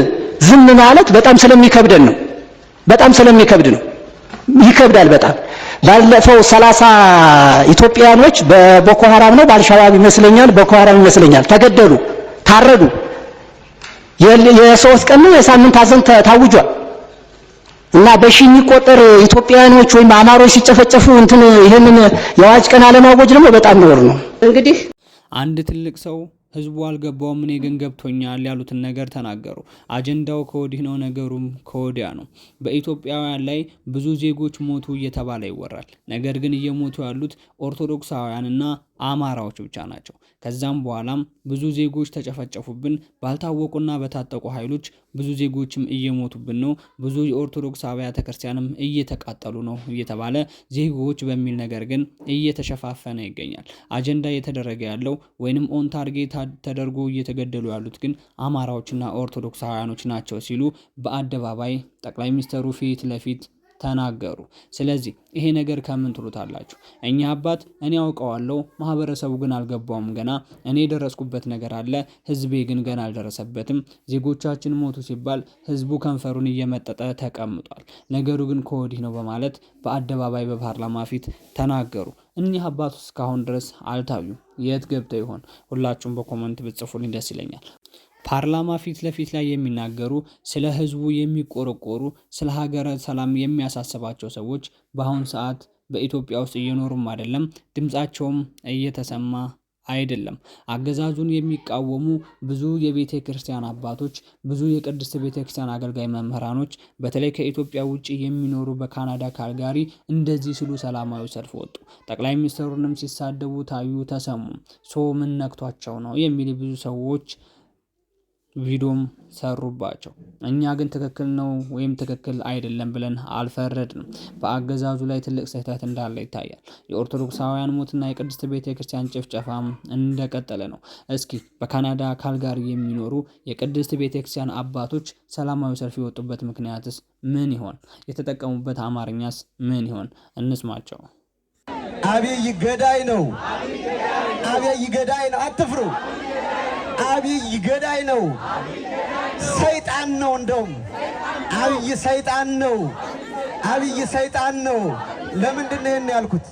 ዝም ማለት በጣም ስለሚከብደን ነው። በጣም ስለሚከብድ ነው፣ ይከብዳል በጣም። ባለፈው 30 ኢትዮጵያኖች በቦኮ ሐራም ነው በአልሻባብ ይመስለኛል፣ ቦኮ ሐራም ይመስለኛል ተገደሉ፣ ታረዱ። የሶስት ቀን ነው የሳምንት ሀዘን ታውጇል። እና በሺህ የሚቆጠር ኢትዮጵያኖች ወይም አማሮች ሲጨፈጨፉ እንትን ይሄንን የአዋጅ ቀን አለማወጅ ደግሞ በጣም ነውር ነው። እንግዲህ አንድ ትልቅ ሰው ህዝቡ አልገባውም፣ እኔ ግን ገብቶኛል ያሉትን ነገር ተናገሩ። አጀንዳው ከወዲህ ነው፣ ነገሩም ከወዲያ ነው። በኢትዮጵያውያን ላይ ብዙ ዜጎች ሞቱ እየተባለ ይወራል። ነገር ግን እየሞቱ ያሉት ኦርቶዶክሳውያንና አማራዎች ብቻ ናቸው። ከዛም በኋላም ብዙ ዜጎች ተጨፈጨፉብን፣ ባልታወቁና በታጠቁ ኃይሎች ብዙ ዜጎችም እየሞቱብን ነው፣ ብዙ የኦርቶዶክስ አብያተ ክርስቲያንም እየተቃጠሉ ነው እየተባለ ዜጎች በሚል ነገር ግን እየተሸፋፈነ ይገኛል። አጀንዳ እየተደረገ ያለው ወይንም ኦን ታርጌት ተደርጎ እየተገደሉ ያሉት ግን አማራዎችና ኦርቶዶክሳውያኖች ናቸው ሲሉ በአደባባይ ጠቅላይ ሚኒስትሩ ፊት ለፊት ተናገሩ። ስለዚህ ይሄ ነገር ከምን ትሉታላችሁ? እኛ አባት እኔ ያውቀዋለሁ፣ ማህበረሰቡ ግን አልገባውም። ገና እኔ የደረስኩበት ነገር አለ፣ ህዝቤ ግን ገና አልደረሰበትም። ዜጎቻችን ሞቱ ሲባል ህዝቡ ከንፈሩን እየመጠጠ ተቀምጧል። ነገሩ ግን ከወዲህ ነው በማለት በአደባባይ በፓርላማ ፊት ተናገሩ። እኒህ አባቱ እስካሁን ድረስ አልታዩም። የት ገብተው ይሆን? ሁላችሁም በኮመንት ብትጽፉልኝ ደስ ይለኛል። ፓርላማ ፊት ለፊት ላይ የሚናገሩ ስለ ህዝቡ የሚቆረቆሩ ስለ ሀገረ ሰላም የሚያሳስባቸው ሰዎች በአሁን ሰዓት በኢትዮጵያ ውስጥ እየኖሩም አይደለም፣ ድምጻቸውም እየተሰማ አይደለም። አገዛዙን የሚቃወሙ ብዙ የቤተ ክርስቲያን አባቶች፣ ብዙ የቅድስት ቤተ ክርስቲያን አገልጋይ መምህራኖች በተለይ ከኢትዮጵያ ውጭ የሚኖሩ በካናዳ ካልጋሪ እንደዚህ ሲሉ ሰላማዊ ሰልፍ ወጡ። ጠቅላይ ሚኒስትሩንም ሲሳደቡ ታዩ፣ ተሰሙ። ምን ነክቷቸው ነው የሚል ብዙ ሰዎች ቪዲዮም ሰሩባቸው። እኛ ግን ትክክል ነው ወይም ትክክል አይደለም ብለን አልፈረድንም። በአገዛዙ ላይ ትልቅ ስህተት እንዳለ ይታያል። የኦርቶዶክሳውያን ሞትና የቅድስት ቤተክርስቲያን ጭፍጨፋም እንደቀጠለ ነው። እስኪ በካናዳ ካልጋሪ የሚኖሩ የቅድስት ቤተክርስቲያን አባቶች ሰላማዊ ሰልፍ የወጡበት ምክንያትስ ምን ይሆን? የተጠቀሙበት አማርኛስ ምን ይሆን? እንስማቸው። አብይ ገዳይ ነው። አብይ ገዳይ ነው። አትፍሩ። አብይ ገዳይ ነው። ሰይጣን ነው። እንደውም አብይ ሰይጣን ነው። አብይ ሰይጣን ነው። ለምንድን ነው ይሄን ያልኩት?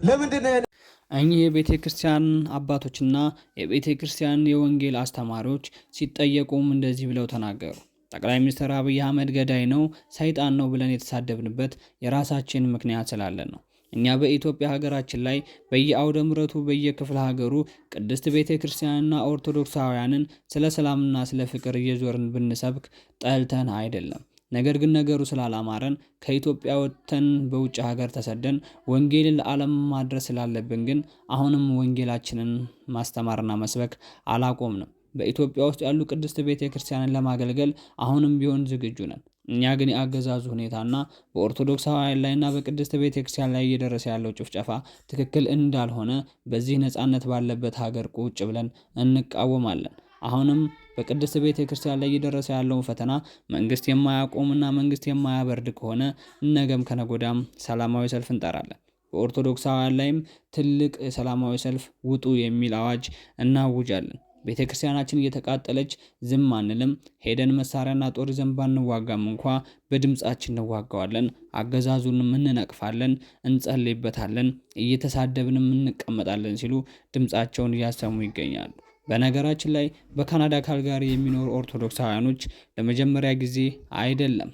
ለምንድን ነው እኚህ የቤተ ክርስቲያን አባቶችና የቤተ ክርስቲያን የወንጌል አስተማሪዎች ሲጠየቁም እንደዚህ ብለው ተናገሩ። ጠቅላይ ሚኒስትር አብይ አህመድ ገዳይ ነው፣ ሰይጣን ነው ብለን የተሳደብንበት የራሳችን ምክንያት ስላለን ነው። እኛ በኢትዮጵያ ሀገራችን ላይ በየአውደ ምሕረቱ በየክፍለ ሀገሩ ቅድስት ቤተ ክርስቲያንና ኦርቶዶክሳውያንን ስለ ሰላምና ስለ ፍቅር እየዞርን ብንሰብክ ጠልተን አይደለም። ነገር ግን ነገሩ ስላላማረን ከኢትዮጵያ ወጥተን በውጭ ሀገር ተሰደን ወንጌልን ለዓለም ማድረስ ስላለብን ግን አሁንም ወንጌላችንን ማስተማርና መስበክ አላቆምንም። በኢትዮጵያ ውስጥ ያሉ ቅድስት ቤተ ክርስቲያንን ለማገልገል አሁንም ቢሆን ዝግጁ ነን። እኛ ግን የአገዛዙ ሁኔታና በኦርቶዶክሳውያን ላይና በቅድስት ቤተክርስቲያን ላይ እየደረሰ ያለው ጭፍጨፋ ትክክል እንዳልሆነ በዚህ ነጻነት ባለበት ሀገር ቁጭ ብለን እንቃወማለን። አሁንም በቅድስት ቤተክርስቲያን ላይ እየደረሰ ያለውን ፈተና መንግስት የማያቆምና መንግስት የማያበርድ ከሆነ ነገም ከነጎዳም ሰላማዊ ሰልፍ እንጠራለን። በኦርቶዶክሳውያን ላይም ትልቅ ሰላማዊ ሰልፍ ውጡ የሚል አዋጅ እናውጃለን። ቤተ ክርስቲያናችን እየተቃጠለች ዝም አንልም። ሄደን መሳሪያና ጦር ይዘን ባንዋጋም እንኳ በድምጻችን እንዋጋዋለን። አገዛዙንም እንነቅፋለን፣ እንጸልይበታለን፣ እየተሳደብንም እንቀመጣለን ሲሉ ድምጻቸውን እያሰሙ ይገኛሉ። በነገራችን ላይ በካናዳ ካልጋሪ የሚኖሩ ኦርቶዶክሳውያኖች ለመጀመሪያ ጊዜ አይደለም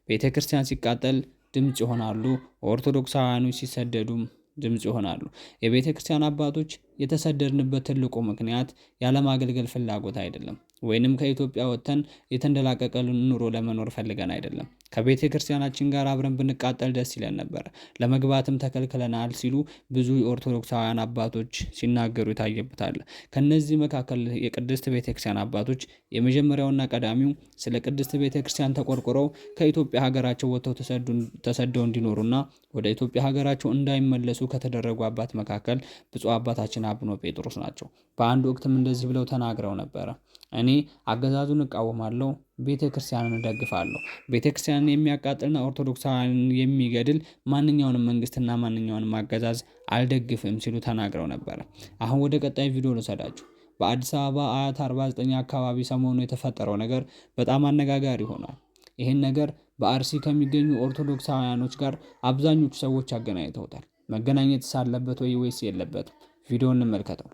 ቤተ ክርስቲያን ሲቃጠል ድምጽ ይሆናሉ። ኦርቶዶክሳውያኖች ሲሰደዱም ድምጽ ይሆናሉ። የቤተ ክርስቲያን አባቶች የተሰደድንበት ትልቁ ምክንያት ያለማገልገል ፍላጎት አይደለም፣ ወይንም ከኢትዮጵያ ወጥተን የተንደላቀቀ ኑሮ ለመኖር ፈልገን አይደለም። ከቤተ ክርስቲያናችን ጋር አብረን ብንቃጠል ደስ ይለን ነበር፣ ለመግባትም ተከልክለናል ሲሉ ብዙ የኦርቶዶክሳውያን አባቶች ሲናገሩ ይታየበታል። ከነዚህ መካከል የቅድስት ቤተ ክርስቲያን አባቶች የመጀመሪያውና ቀዳሚው ስለ ቅድስት ቤተ ክርስቲያን ተቆርቆረው ከኢትዮጵያ ሀገራቸው ወጥተው ተሰደው እንዲኖሩና ወደ ኢትዮጵያ ሀገራቸው እንዳይመለሱ ከተደረጉ አባት መካከል ብፁዕ አባታችን አቡነ ጴጥሮስ ናቸው። በአንድ ወቅትም እንደዚህ ብለው ተናግረው ነበረ። እኔ አገዛዙን እቃወማለሁ፣ ቤተ ክርስቲያንን እደግፋለሁ። ቤተ ክርስቲያንን የሚያቃጥልና ኦርቶዶክሳውያንን የሚገድል ማንኛውንም መንግስትና ማንኛውንም አገዛዝ አልደግፍም ሲሉ ተናግረው ነበረ። አሁን ወደ ቀጣይ ቪዲዮ ልሰዳችሁ። በአዲስ አበባ አያት 49 አካባቢ ሰሞኑ የተፈጠረው ነገር በጣም አነጋጋሪ ሆኗል። ይህን ነገር በአርሲ ከሚገኙ ኦርቶዶክሳውያኖች ጋር አብዛኞቹ ሰዎች አገናኝተውታል። መገናኘት ሳለበት ወይስ የለበትም? ቪዲዮ እንመልከተው።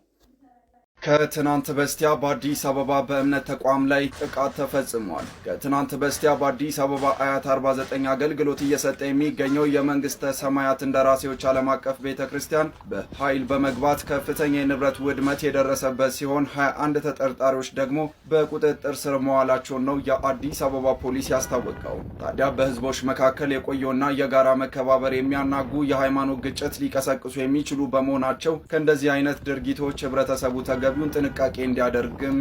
ከትናንት በስቲያ በአዲስ አበባ በእምነት ተቋም ላይ ጥቃት ተፈጽሟል። ከትናንት በስቲያ በአዲስ አበባ አያት 49 አገልግሎት እየሰጠ የሚገኘው የመንግስተ ሰማያት እንደራሴዎች ዓለም አቀፍ ቤተ ክርስቲያን በኃይል በመግባት ከፍተኛ የንብረት ውድመት የደረሰበት ሲሆን 21 ተጠርጣሪዎች ደግሞ በቁጥጥር ስር መዋላቸውን ነው የአዲስ አበባ ፖሊስ ያስታወቀው። ታዲያ በህዝቦች መካከል የቆየውና የጋራ መከባበር የሚያናጉ የሃይማኖት ግጭት ሊቀሰቅሱ የሚችሉ በመሆናቸው ከእንደዚህ አይነት ድርጊቶች ህብረተሰቡ ተገቢውን ጥንቃቄ እንዲያደርግም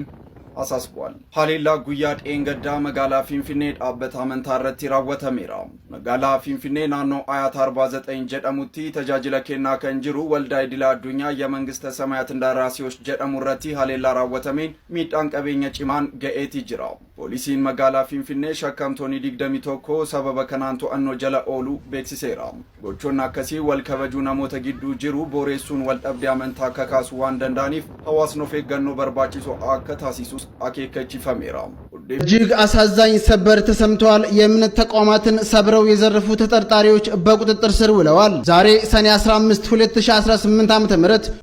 አሳስቧል። ሀሌላ ጉያ ጤንገዳ መጋላ ፊንፊኔ ዳበት አመንታረት ይራወተሜራ መጋላ ፊንፊኔ ናኖ አያት 49 ጀደሙቲ ተጃጅለ ኬና ከንጅሩ ወልዳይ ዲላ አዱኛ የመንግስተ ሰማያት እንደራሴዎች ጀደሙረቲ ሀሌላ ራወተሜን ሚጣን ቀቤኘ ጭማን ገኤቲ ጅራ ፖሊሲን መጋላ ፊንፊኔ ሸከምቶኒ ዲግደሚ ቶኮ ሰበበ ከናንቶ አኖ ጀለ ኦሉ ቤክሲሴራ ጎቾና ከሲ ወልከበጁ ነሞተ ጊዱ ጅሩ ቦሬሱን ወልጠብዲ አመንታ ከካሱ ዋን ደንዳኒፍ ሐዋስኖ ፌገኖ በርባቺሶ አከታሲሱስ አኬከቺፈሜራ እጅግ አሳዛኝ ሰበር ተሰምተዋል። የእምነት ተቋማትን ሰብረው የዘረፉ ተጠርጣሪዎች በቁጥጥር ስር ውለዋል። ዛሬ ሰኔ 15 2018 ዓ.ም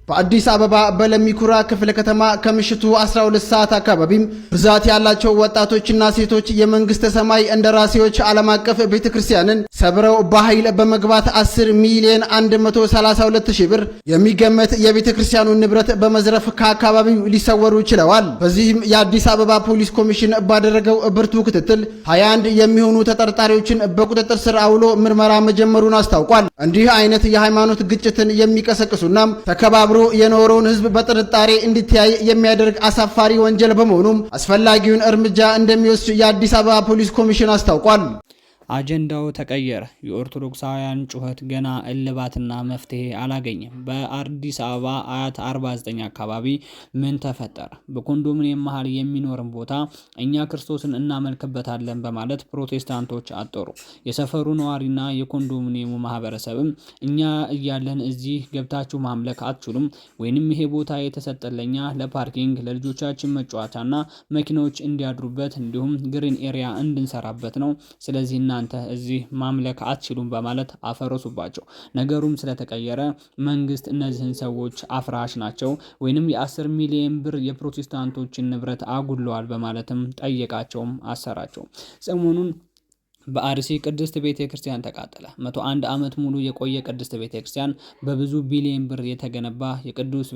በአዲስ አበባ በለሚኩራ ክፍለ ከተማ ከምሽቱ 12 ሰዓት አካባቢም ብዛት ያላቸው ወጣቶችና ሴቶች የመንግስተ ሰማይ እንደራሴዎች ዓለም አቀፍ ቤተክርስቲያንን ሰብረው በኃይል በመግባት 10 ሚሊዮን 132 ሺህ ብር የሚገመት የቤተክርስቲያኑን ንብረት በመዝረፍ ከአካባቢው ሊሰወሩ ችለዋል። በዚህም የአዲስ አበባ ፖሊስ ኮሚሽን ባደረገው ብርቱ ክትትል 21 የሚሆኑ ተጠርጣሪዎችን በቁጥጥር ስር አውሎ ምርመራ መጀመሩን አስታውቋል። እንዲህ አይነት የሃይማኖት ግጭትን የሚቀሰቅሱና ተከባብሮ የኖረውን ህዝብ በጥርጣሬ እንዲተያይ የሚያደርግ አሳፋሪ ወንጀል በመሆኑም አስፈላጊውን እርምጃ እንደሚወስድ የአዲስ አበባ ፖሊስ ኮሚሽን አስታውቋል። አጀንዳው ተቀየረ። የኦርቶዶክሳውያን ጩኸት ገና እልባትና መፍትሄ አላገኘም። በአዲስ አበባ አያት 49 አካባቢ ምን ተፈጠረ? በኮንዶሚኒየም መሃል የሚኖርን ቦታ እኛ ክርስቶስን እናመልክበታለን በማለት ፕሮቴስታንቶች አጠሩ። የሰፈሩ ነዋሪና የኮንዶሚኒየሙ ማህበረሰብም እኛ እያለን እዚህ ገብታችሁ ማምለክ አትችሉም፣ ወይንም ይሄ ቦታ የተሰጠለኛ ለፓርኪንግ ለልጆቻችን መጫወቻና መኪናዎች እንዲያድሩበት እንዲሁም ግሪን ኤሪያ እንድንሰራበት ነው። ስለዚህ እናንተ እዚህ ማምለክ አትችሉም በማለት አፈረሱባቸው። ነገሩም ስለተቀየረ መንግስት እነዚህን ሰዎች አፍራሽ ናቸው ወይንም የ10 ሚሊዮን ብር የፕሮቴስታንቶችን ንብረት አጉለዋል በማለትም ጠየቃቸውም አሰራቸው። ሰሞኑን በአርሲ ቅድስት ቤተክርስቲያን ተቃጠለ። 101 ዓመት ሙሉ የቆየ ቅድስት ቤተክርስቲያን በብዙ ቢሊዮን ብር የተገነባ ቅዱስ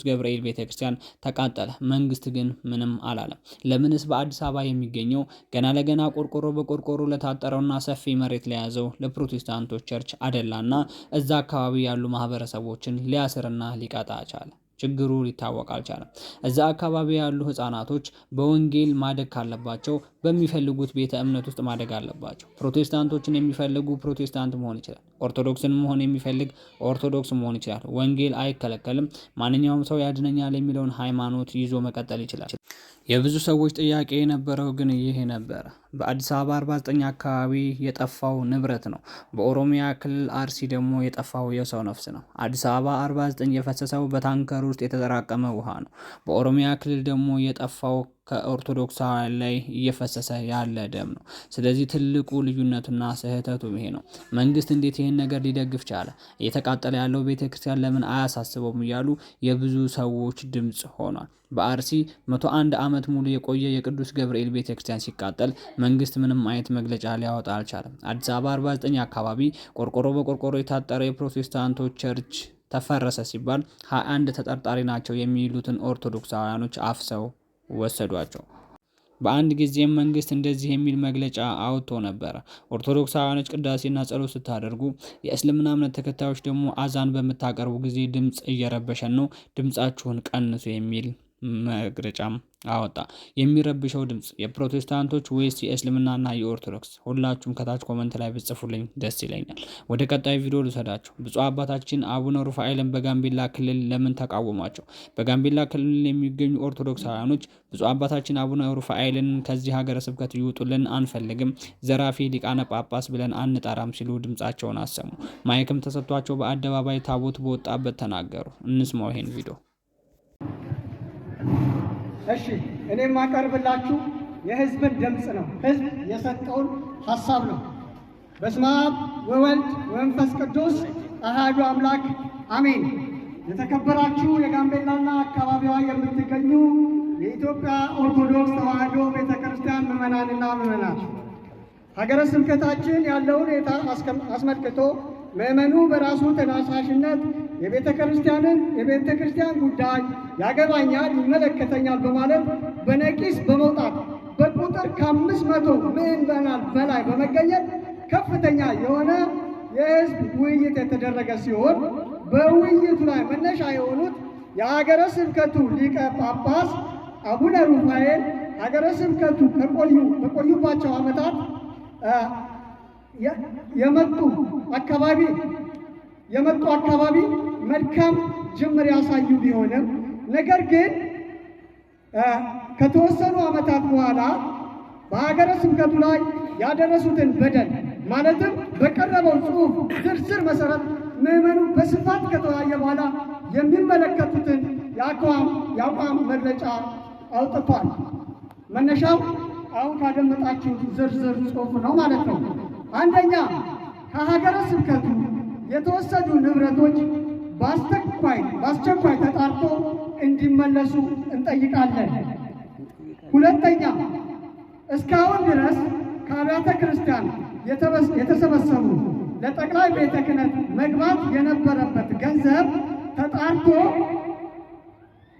ገብርኤል ቤተክርስቲያን ተቃጠለ። መንግስት ግን ምንም አላለም። ለምንስ በአዲስ አበባ የሚገኘው ገና ለገና ቆርቆሮ በቆርቆሮ ለታጠረውና ሰፊ መሬት ለያዘው ለፕሮቴስታንቶች ቸርች አደላና እዛ አካባቢ ያሉ ማህበረሰቦችን ሊያስርና ሊቀጣ ቻለ? ችግሩ ሊታወቅ አልቻለም። እዛ አካባቢ ያሉ ህፃናቶች በወንጌል ማደግ ካለባቸው በሚፈልጉት ቤተ እምነት ውስጥ ማደግ አለባቸው። ፕሮቴስታንቶችን የሚፈልጉ ፕሮቴስታንት መሆን ይችላል። ኦርቶዶክስን መሆን የሚፈልግ ኦርቶዶክስ መሆን ይችላል። ወንጌል አይከለከልም። ማንኛውም ሰው ያድነኛል የሚለውን ሃይማኖት ይዞ መቀጠል ይችላል። የብዙ ሰዎች ጥያቄ የነበረው ግን ይሄ ነበረ። በአዲስ አበባ 49 አካባቢ የጠፋው ንብረት ነው። በኦሮሚያ ክልል አርሲ ደግሞ የጠፋው የሰው ነፍስ ነው። አዲስ አበባ 49 የፈሰሰው በታንከር ውስጥ የተጠራቀመ ውሃ ነው። በኦሮሚያ ክልል ደግሞ የጠፋው ከኦርቶዶክሳውያን ላይ እየፈሰሰ ያለ ደም ነው። ስለዚህ ትልቁ ልዩነቱና ስህተቱ ይሄ ነው። መንግስት እንዴት ይህን ነገር ሊደግፍ ቻለ? እየተቃጠለ ያለው ቤተክርስቲያን ለምን አያሳስበውም? እያሉ የብዙ ሰዎች ድምፅ ሆኗል። በአርሲ 101 ዓመት ሙሉ የቆየ የቅዱስ ገብርኤል ቤተክርስቲያን ሲቃጠል መንግስት ምንም አይነት መግለጫ ሊያወጣ አልቻለም። አዲስ አበባ 49 አካባቢ ቆርቆሮ በቆርቆሮ የታጠረ የፕሮቴስታንቶች ቸርች ተፈረሰ ሲባል 21 ተጠርጣሪ ናቸው የሚሉትን ኦርቶዶክሳውያኖች አፍሰው ወሰዷቸው። በአንድ ጊዜም መንግስት እንደዚህ የሚል መግለጫ አውጥቶ ነበረ። ኦርቶዶክሳውያኖች ቅዳሴና ጸሎት ስታደርጉ፣ የእስልምና እምነት ተከታዮች ደግሞ አዛን በምታቀርቡ ጊዜ ድምፅ እየረበሸን ነው፣ ድምፃችሁን ቀንሱ የሚል መግለጫም አወጣ። የሚረብሸው ድምፅ የፕሮቴስታንቶች ወይስ የእስልምናና የኦርቶዶክስ? ሁላችሁም ከታች ኮመንት ላይ ብጽፉልኝ ደስ ይለኛል። ወደ ቀጣይ ቪዲዮ ልሰዳችሁ። ብፁዕ አባታችን አቡነ ሩፋኤልን በጋምቤላ ክልል ለምን ተቃወሟቸው? በጋምቤላ ክልል የሚገኙ ኦርቶዶክሳውያኖች ብፁዕ አባታችን አቡነ ሩፋኤልን ከዚህ ሀገረ ስብከት ይውጡልን አንፈልግም፣ ዘራፊ ሊቃነ ጳጳስ ብለን አንጠራም ሲሉ ድምፃቸውን አሰሙ። ማይክም ተሰጥቷቸው በአደባባይ ታቦት በወጣበት ተናገሩ። እንስማው ይሄን ቪዲዮ። እሺ እኔ የማቀርብላችሁ የህዝብን ድምፅ ነው። ህዝብ የሰጠውን ሐሳብ ነው። በስመ አብ ወወልድ ወመንፈስ ቅዱስ አሐዱ አምላክ አሜን። የተከበራችሁ የጋምቤላና አካባቢዋ የምትገኙ የኢትዮጵያ ኦርቶዶክስ ተዋሕዶ ቤተክርስቲያን ምዕመናንና ምዕመናት፣ ሀገረ ስብከታችን ያለውን ሁኔታ አስመልክቶ ምዕመኑ በራሱ ተነሳሽነት የቤተ ክርስቲያን ጉዳይ ያገባኛል፣ ይመለከተኛል በማለት በነቂስ በመውጣት በቁጥር ከ500 ምዕመናን በላይ በመገኘት ከፍተኛ የሆነ የህዝብ ውይይት የተደረገ ሲሆን በውይይቱ ላይ መነሻ የሆኑት የሀገረ ስብከቱ ሊቀ ጳጳስ አቡነ ሩፋኤል ሀገረ ስብከቱ በቆዩባቸው ዓመታት የመጡ አካባቢ መልካም ጅምር ያሳዩ ቢሆንም ነገር ግን ከተወሰኑ ዓመታት በኋላ በሀገረ ስብከቱ ላይ ያደረሱትን በደል ማለትም በቀረበው ጽሑፍ ዝርዝር መሰረት ምዕመኑ በስፋት ከተወያየ በኋላ የሚመለከቱትን የአቋም መግለጫ አውጥቷል። መነሻው አሁን ካደመጣችሁ ዝርዝር ጽሑፍ ነው ማለት ነው። አንደኛ፣ ከሀገረ ስብከቱ የተወሰዱ ንብረቶች በአስቸኳይ ተጣርቶ እንዲመለሱ እንጠይቃለን። ሁለተኛ፣ እስካሁን ድረስ ከአብያተ ክርስቲያን የተሰበሰቡ ለጠቅላይ ቤተ ክህነት መግባት የነበረበት ገንዘብ ተጣርቶ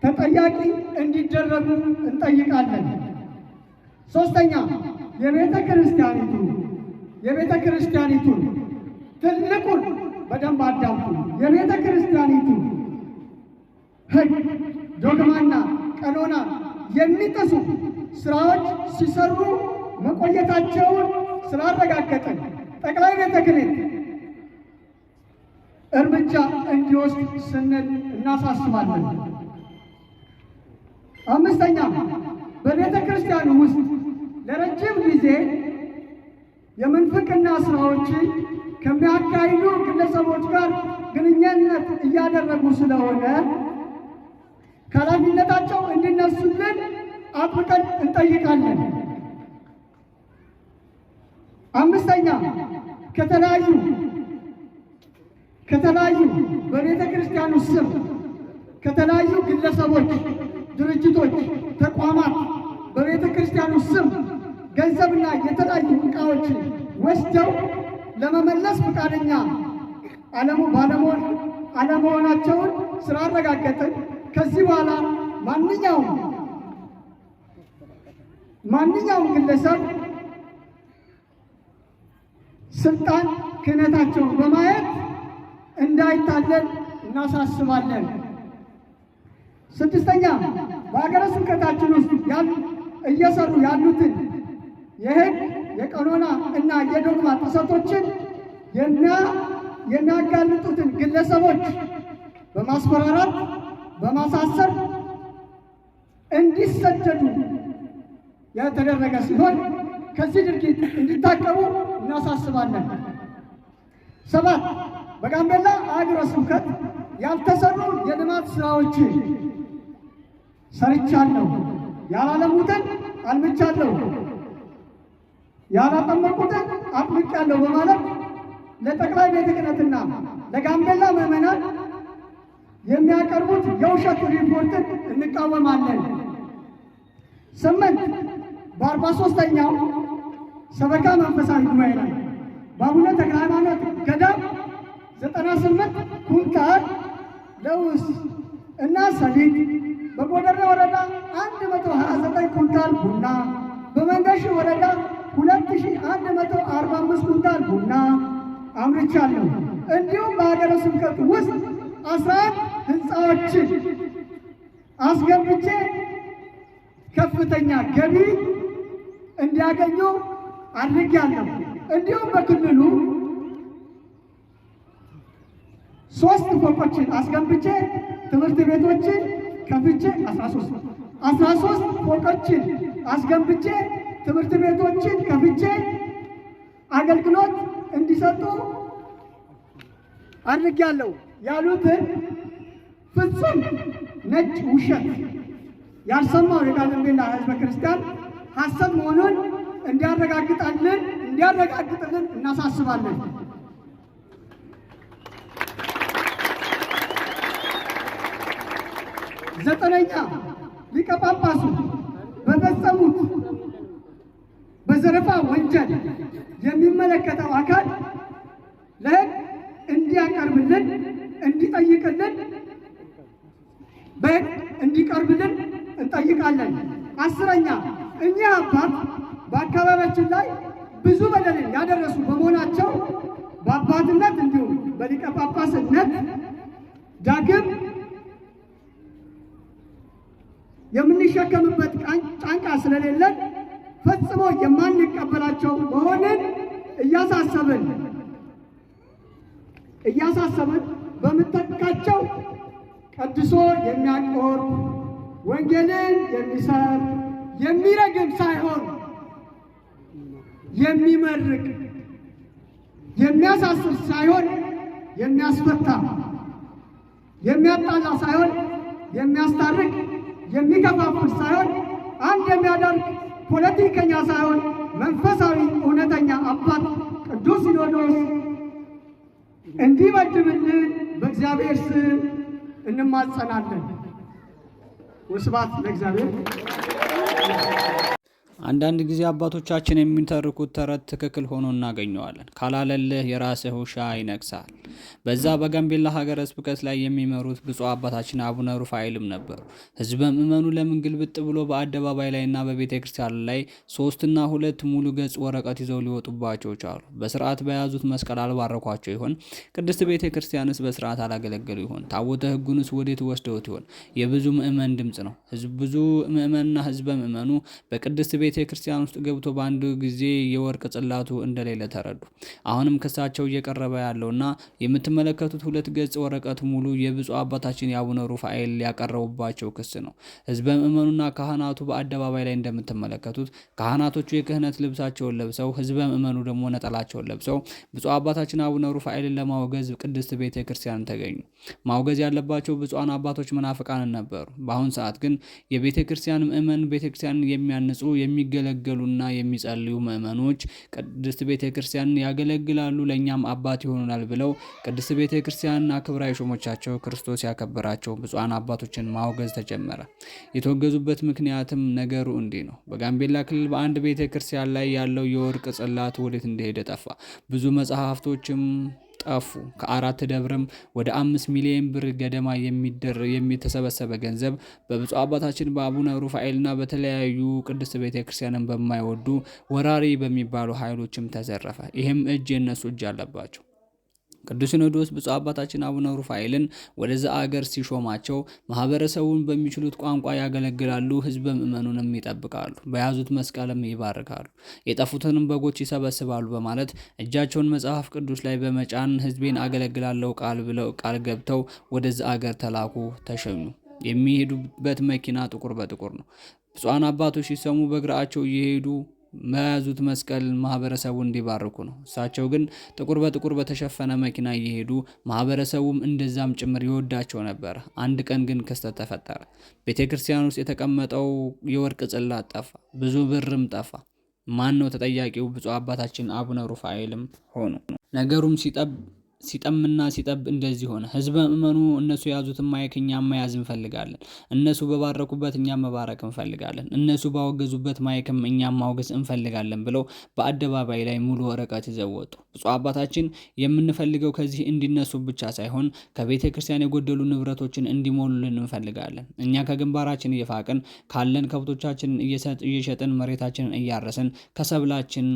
ተጠያቂ እንዲደረጉ እንጠይቃለን። ሶስተኛ የቤተ ክርስቲያኒቱን ትልቁን በደንብ አዳምጡ። የቤተ ክርስቲያኒቱ ሕግ ዶግማና ቀኖና የሚጥሱ ስራዎች ሲሰሩ መቆየታቸውን ስላረጋገጠን ጠቅላይ ቤተ ክህነት እርምጃ እንዲወስድ ስንል እናሳስባለን። አምስተኛ በቤተ ክርስቲያን ውስጥ ለረጅም ጊዜ የምንፍቅና ስራዎችን ከሚያካሂዱ ግለሰቦች ጋር ግንኙነት እያደረጉ ስለሆነ ከኃላፊነታቸው እንዲነሱልን አጥብቀን እንጠይቃለን። አምስተኛ ከተለያዩ በቤተ ክርስቲያኑ ስም ከተለያዩ ግለሰቦች፣ ድርጅቶች፣ ተቋማት በቤተ ክርስቲያኑ ስም ገንዘብና የተለያዩ ዕቃዎች ወስደው ለመመለስ ፈቃደኛ አለመሆናቸውን ስላረጋገጥን ከዚህ በኋላ ማንኛውም ግለሰብ ስልጣን ክህነታቸውን በማየት እንዳይታለል እናሳስባለን። ስድስተኛ በሀገረ ስብከታችን ውስጥ እየሰሩ ያሉትን የሕግ የቀኖና እና የዶግማ ጥሰቶችን የሚያጋልጡትን ግለሰቦች በማስፈራራት በማሳሰር እንዲሰደዱ የተደረገ ሲሆን ከዚህ ድርጊት እንዲታቀቡ እናሳስባለን። 7 በጋምቤላ ሀገረ ስብከት ያልተሰሩ የልማት ስራዎች ሰርቻለሁ፣ ያላለሙትን አልምቻለሁ፣ ያላጠመቁትን አጥምቄያለሁ በማለት ለጠቅላይ ቤተ ክህነትና ለጋምቤላ ምዕመናን የሚያቀርቡት የውሸት ሪፖርትን እንቃወማለን። 8 በ43ኛው ሰበካ መንፈሳዊ ጉባኤ ላይ በአቡነ ተክለ ሃይማኖት ገዳም 98 ኩንታል ለውዝ እና ሰሊጥ፣ በጎደሬ ወረዳ 129 ኩንታል ቡና፣ በመንገሺ ወረዳ 2145 ኩንታል ቡና አምርቻለሁ። እንዲሁም በሀገረ ስብከቱ ውስጥ 11 ህንፃዎችን አስገብቼ ከፍተኛ ገቢ እንዲያገኙ አድርጌያለሁ። እንዲሁም በክልሉ 3 ፎቆችን አስገንብቼ ትምህርት ቤቶችን ከፍቼ 13 ፎቆችን አስገንብቼ ትምህርት ቤቶችን ከፍቼ አገልግሎት እንዲሰጡ አድርጌያለሁ ያሉትን ፍጹም ነጭ ውሸት ያልሰማው የጋምቤላ ሕዝበ ክርስቲያን ሐሰት መሆኑን እንዲያረጋግጥልን እናሳስባለን። 9ኛ ሊቀ ጳጳሱ በፈጸሙት በዘረፋ ወንጀል የሚመለከተው አካል ለሕግ እንዲያቀርብልን እንዲጠይቅልን በሕግ እንዲቀርብልን እንጠይቃለን። 10ኛ እኚህ አባት በአካባቢያችን ላይ ብዙ በደልን ያደረሱ በመሆናቸው በአባትነት እንዲሁም በሊቀ ጳጳስነት ዳግም የምንሸከምበት ጫንቃ ስለሌለን ፈጽሞ የማንቀበላቸው መሆንን እያሳሰብን በምትተካቸው ቀድሶ የሚያቆርብ ወንጌልን የሚሰብክ የሚረግም ሳይሆን የሚመርቅ፣ የሚያሳስር ሳይሆን የሚያስፈታ፣ የሚያጣላ ሳይሆን የሚያስታርቅ፣ የሚከፋፍል ሳይሆን አንድ የሚያደርግ ፖለቲከኛ ሳይሆን መንፈሳዊ እውነተኛ አባት ቅዱስ ሲኖዶስ እንዲመድብልን በእግዚአብሔር ስም እንማጸናለን። ወስብሐት ለእግዚአብሔር። አንዳንድ ጊዜ አባቶቻችን የሚተርኩት ተረት ትክክል ሆኖ እናገኘዋለን። ካላለልህ የራስህ ውሻ ይነግሳል። በዛ በጋምቤላ ሀገረ ስብከት ላይ የሚመሩት ብፁዕ አባታችን አቡነ ሩፋኤልም ነበሩ። ህዝበ ምዕመኑ ለምን ግልብጥ ብሎ በአደባባይ ላይና በቤተ ክርስቲያን ላይ 3 እና 2 ሙሉ ገጽ ወረቀት ይዘው ሊወጡባቸው ቻሉ? በስርዓት በያዙት መስቀል አልባረኳቸው ይሆን? ቅድስት ቤተ ክርስቲያንስ በስርዓት አላገለገሉ ይሆን? ታቦተ ህጉንስ ወዴት ወስደውት ይሆን? የብዙ ምዕመን ድምጽ ነው። ብዙ ምዕመንና ህዝበ ምዕመኑ በቅድስት ቤተ ክርስቲያን ውስጥ ገብቶ በአንድ ጊዜ የወርቅ ጽላቱ እንደሌለ ተረዱ። አሁንም ክሳቸው እየቀረበ ያለውና የምትመለከቱት 2 ገጽ ወረቀት ሙሉ የብፁዕ አባታችን የአቡነ ሩፋኤል ያቀረቡባቸው ክስ ነው። ህዝበ ምዕመኑና ካህናቱ በአደባባይ ላይ እንደምትመለከቱት ካህናቶቹ የክህነት ልብሳቸውን ለብሰው፣ ህዝበ ምዕመኑ ደግሞ ነጠላቸውን ለብሰው ብፁዕ አባታችን አቡነ ሩፋኤልን ለማውገዝ ቅድስት ቤተ ክርስቲያን ተገኙ። ማውገዝ ያለባቸው ብፁዓን አባቶች መናፍቃን ነበሩ። በአሁን ሰዓት ግን የቤተ ክርስቲያን ምዕመን ቤተ ክርስቲያንን የሚያንጹ የሚገለገሉና የሚጸልዩ ምዕመኖች ቅድስት ቤተ ክርስቲያንን ያገለግላሉ፣ ለእኛም አባት ይሆኑናል ብለው ቅድስት ቤተ ክርስቲያንን አክብራ የሾሞቻቸው ክርስቶስ ያከበራቸው ብፁዓን አባቶችን ማውገዝ ተጀመረ። የተወገዙበት ምክንያትም ነገሩ እንዲህ ነው። በጋምቤላ ክልል በአንድ ቤተ ክርስቲያን ላይ ያለው የወርቅ ጽላት ወዴት እንደሄደ ጠፋ። ብዙ መጽሐፍቶችም ጠፉ። ከ4 ደብርም ወደ 5 ሚሊዮን ብር ገደማ የሚተሰበሰበ ገንዘብ በብፁዕ አባታችን በአቡነ ሩፋኤልና በተለያዩ ቅድስት ቤተክርስቲያንን በማይወዱ ወራሪ በሚባሉ ኃይሎችም ተዘረፈ። ይህም እጅ የነሱ እጅ አለባቸው። ቅዱስ ሲኖዶስ ብፁዕ አባታችን አቡነ ሩፋኤልን ወደዛ አገር ሲሾማቸው ማህበረሰቡን በሚችሉት ቋንቋ ያገለግላሉ፣ ህዝበ ምዕመኑንም ይጠብቃሉ፣ በያዙት መስቀልም ይባርካሉ፣ የጠፉትንም በጎች ይሰበስባሉ በማለት እጃቸውን መጽሐፍ ቅዱስ ላይ በመጫን ህዝቤን አገለግላለሁ ቃል ገብተው ወደዛ አገር ተላኩ፣ ተሸኙ። የሚሄዱበት መኪና ጥቁር በጥቁር ነው። ብፁዓን አባቶች ሲሰሙ በእግራቸው እየሄዱ መያዙት መስቀል ማህበረሰቡ እንዲባርኩ ነው። እሳቸው ግን ጥቁር በጥቁር በተሸፈነ መኪና እየሄዱ ማህበረሰቡም እንደዛም ጭምር ይወዳቸው ነበር። አንድ ቀን ግን ክስተት ተፈጠረ። ቤተ ክርስቲያን ውስጥ የተቀመጠው የወርቅ ጽላት ጠፋ፣ ብዙ ብርም ጠፋ። ማን ነው ተጠያቂው? ብፁዕ አባታችን አቡነ ሩፋኤልም ሆኑ። ነገሩም ሲጠምና ሲጠብ እንደዚህ ሆነ። ህዝበ ምዕመኑ እነሱ የያዙትን ማይክ እኛም መያዝ እንፈልጋለን፣ እነሱ በባረኩበት እኛም መባረክ እንፈልጋለን፣ እነሱ ባወገዙበት ማይክም እኛም ማውገዝ እንፈልጋለን ብለው በአደባባይ ላይ ሙሉ ወረቀት ይዘው ወጡ። ብፁዕ አባታችን የምንፈልገው ከዚህ እንዲነሱ ብቻ ሳይሆን ከቤተ ክርስቲያን የጎደሉ ንብረቶችን እንዲሞሉልን እንፈልጋለን። እኛ ከግንባራችን እየፋቅን ካለን ከብቶቻችንን እየሸጥን መሬታችንን እያረስን ከሰብላችን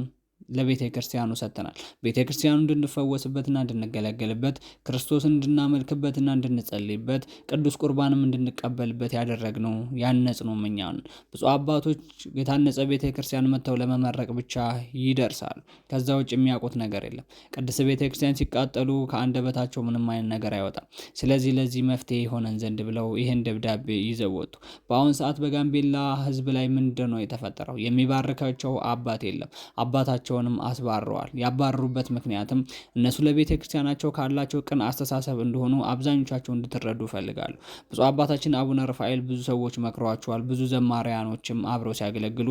ለቤተ ክርስቲያኑ ሰጥተናል። ቤተ ክርስቲያኑ እንድንፈወስበትና እንድንገለገልበት፣ ክርስቶስን እንድናመልክበትና እንድንጸልይበት፣ ቅዱስ ቁርባንም እንድንቀበልበት ያደረግነው ያነጽነው እኛ ነን። ብፁዕ አባቶች የታነጸ ቤተ ክርስቲያን መጥተው ለመመረቅ ብቻ ይደርሳሉ። ከዛ ውጭ የሚያውቁት ነገር የለም። ቅድስት ቤተ ክርስቲያን ሲቃጠሉ ከአንደበታቸው ምንም አይነት ነገር አይወጣም። ስለዚህ ለዚህ መፍትሄ የሆነን ዘንድ ብለው ይህን ደብዳቤ ይዘው ወጡ። በአሁን ሰዓት በጋምቤላ ህዝብ ላይ ምንድን ነው የተፈጠረው? የሚባርካቸው አባት የለም። አባታቸውንም አስባረዋል። ያባረሩበት ምክንያትም እነሱ ለቤተ ክርስቲያናቸው ካላቸው ቅን አስተሳሰብ እንደሆኑ አብዛኞቻቸው እንድትረዱ ፈልጋሉ። ብፁዕ አባታችን አቡነ ሩፋኤል ብዙ ሰዎች መክረዋቸዋል። ብዙ ዘማሪያኖችም አብረው ሲያገለግሉ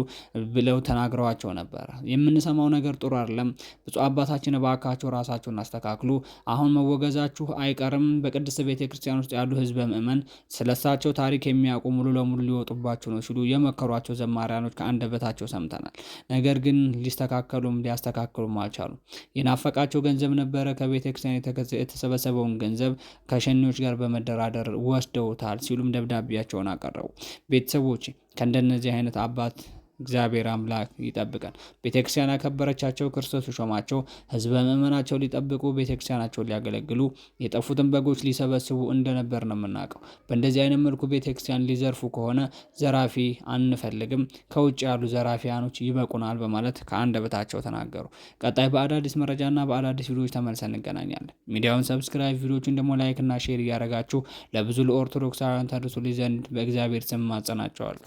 ብለው ተናግረዋቸው ነበር። የምንሰማው ነገር ጥሩ አይደለም። ብፁዕ አባታችን እባካችሁ ራሳችሁን አስተካክሉ፣ አሁን መወገዛችሁ አይቀርም። በቅድስት ቤተ ክርስቲያን ውስጥ ያሉ ህዝበ ምዕመን ስለሳቸው ታሪክ የሚያውቁ ሙሉ ለሙሉ ሊወጡባቸው ነው ሲሉ የመከሯቸው ዘማሪያኖች ከአንደበታቸው ሰምተናል። ነገር ግን ሊያስተካክሉም አልቻሉም። የናፈቃቸው ገንዘብ ነበረ። ከቤተ ክርስቲያን የተሰበሰበውን ገንዘብ ከሸኔዎች ጋር በመደራደር ወስደውታል ሲሉም ደብዳቤያቸውን አቀረቡ። ቤተሰቦች ከእንደነዚህ አይነት አባት እግዚአብሔር አምላክ ይጠብቀን። ቤተክርስቲያን ያከበረቻቸው ክርስቶስ ሾማቸው ህዝበ ምዕመናቸው ሊጠብቁ ቤተክርስቲያናቸውን ሊያገለግሉ የጠፉትን በጎች ሊሰበስቡ እንደነበር ነው የምናውቀው። በእንደዚህ አይነት መልኩ ቤተክርስቲያን ሊዘርፉ ከሆነ ዘራፊ አንፈልግም፣ ከውጭ ያሉ ዘራፊያኖች ይበቁናል በማለት ከአንደበታቸው ተናገሩ። ቀጣይ በአዳዲስ መረጃና በአዳዲስ ቪዲዮዎች ተመልሰን እንገናኛለን። ሚዲያውን ሰብስክራይብ፣ ቪዲዮዎችን ደግሞ ላይክ እና ሼር እያደረጋችሁ ለብዙ ለኦርቶዶክሳውያን ተደርሱልኝ ዘንድ በእግዚአብሔር ስም ማጸናቸዋለሁ።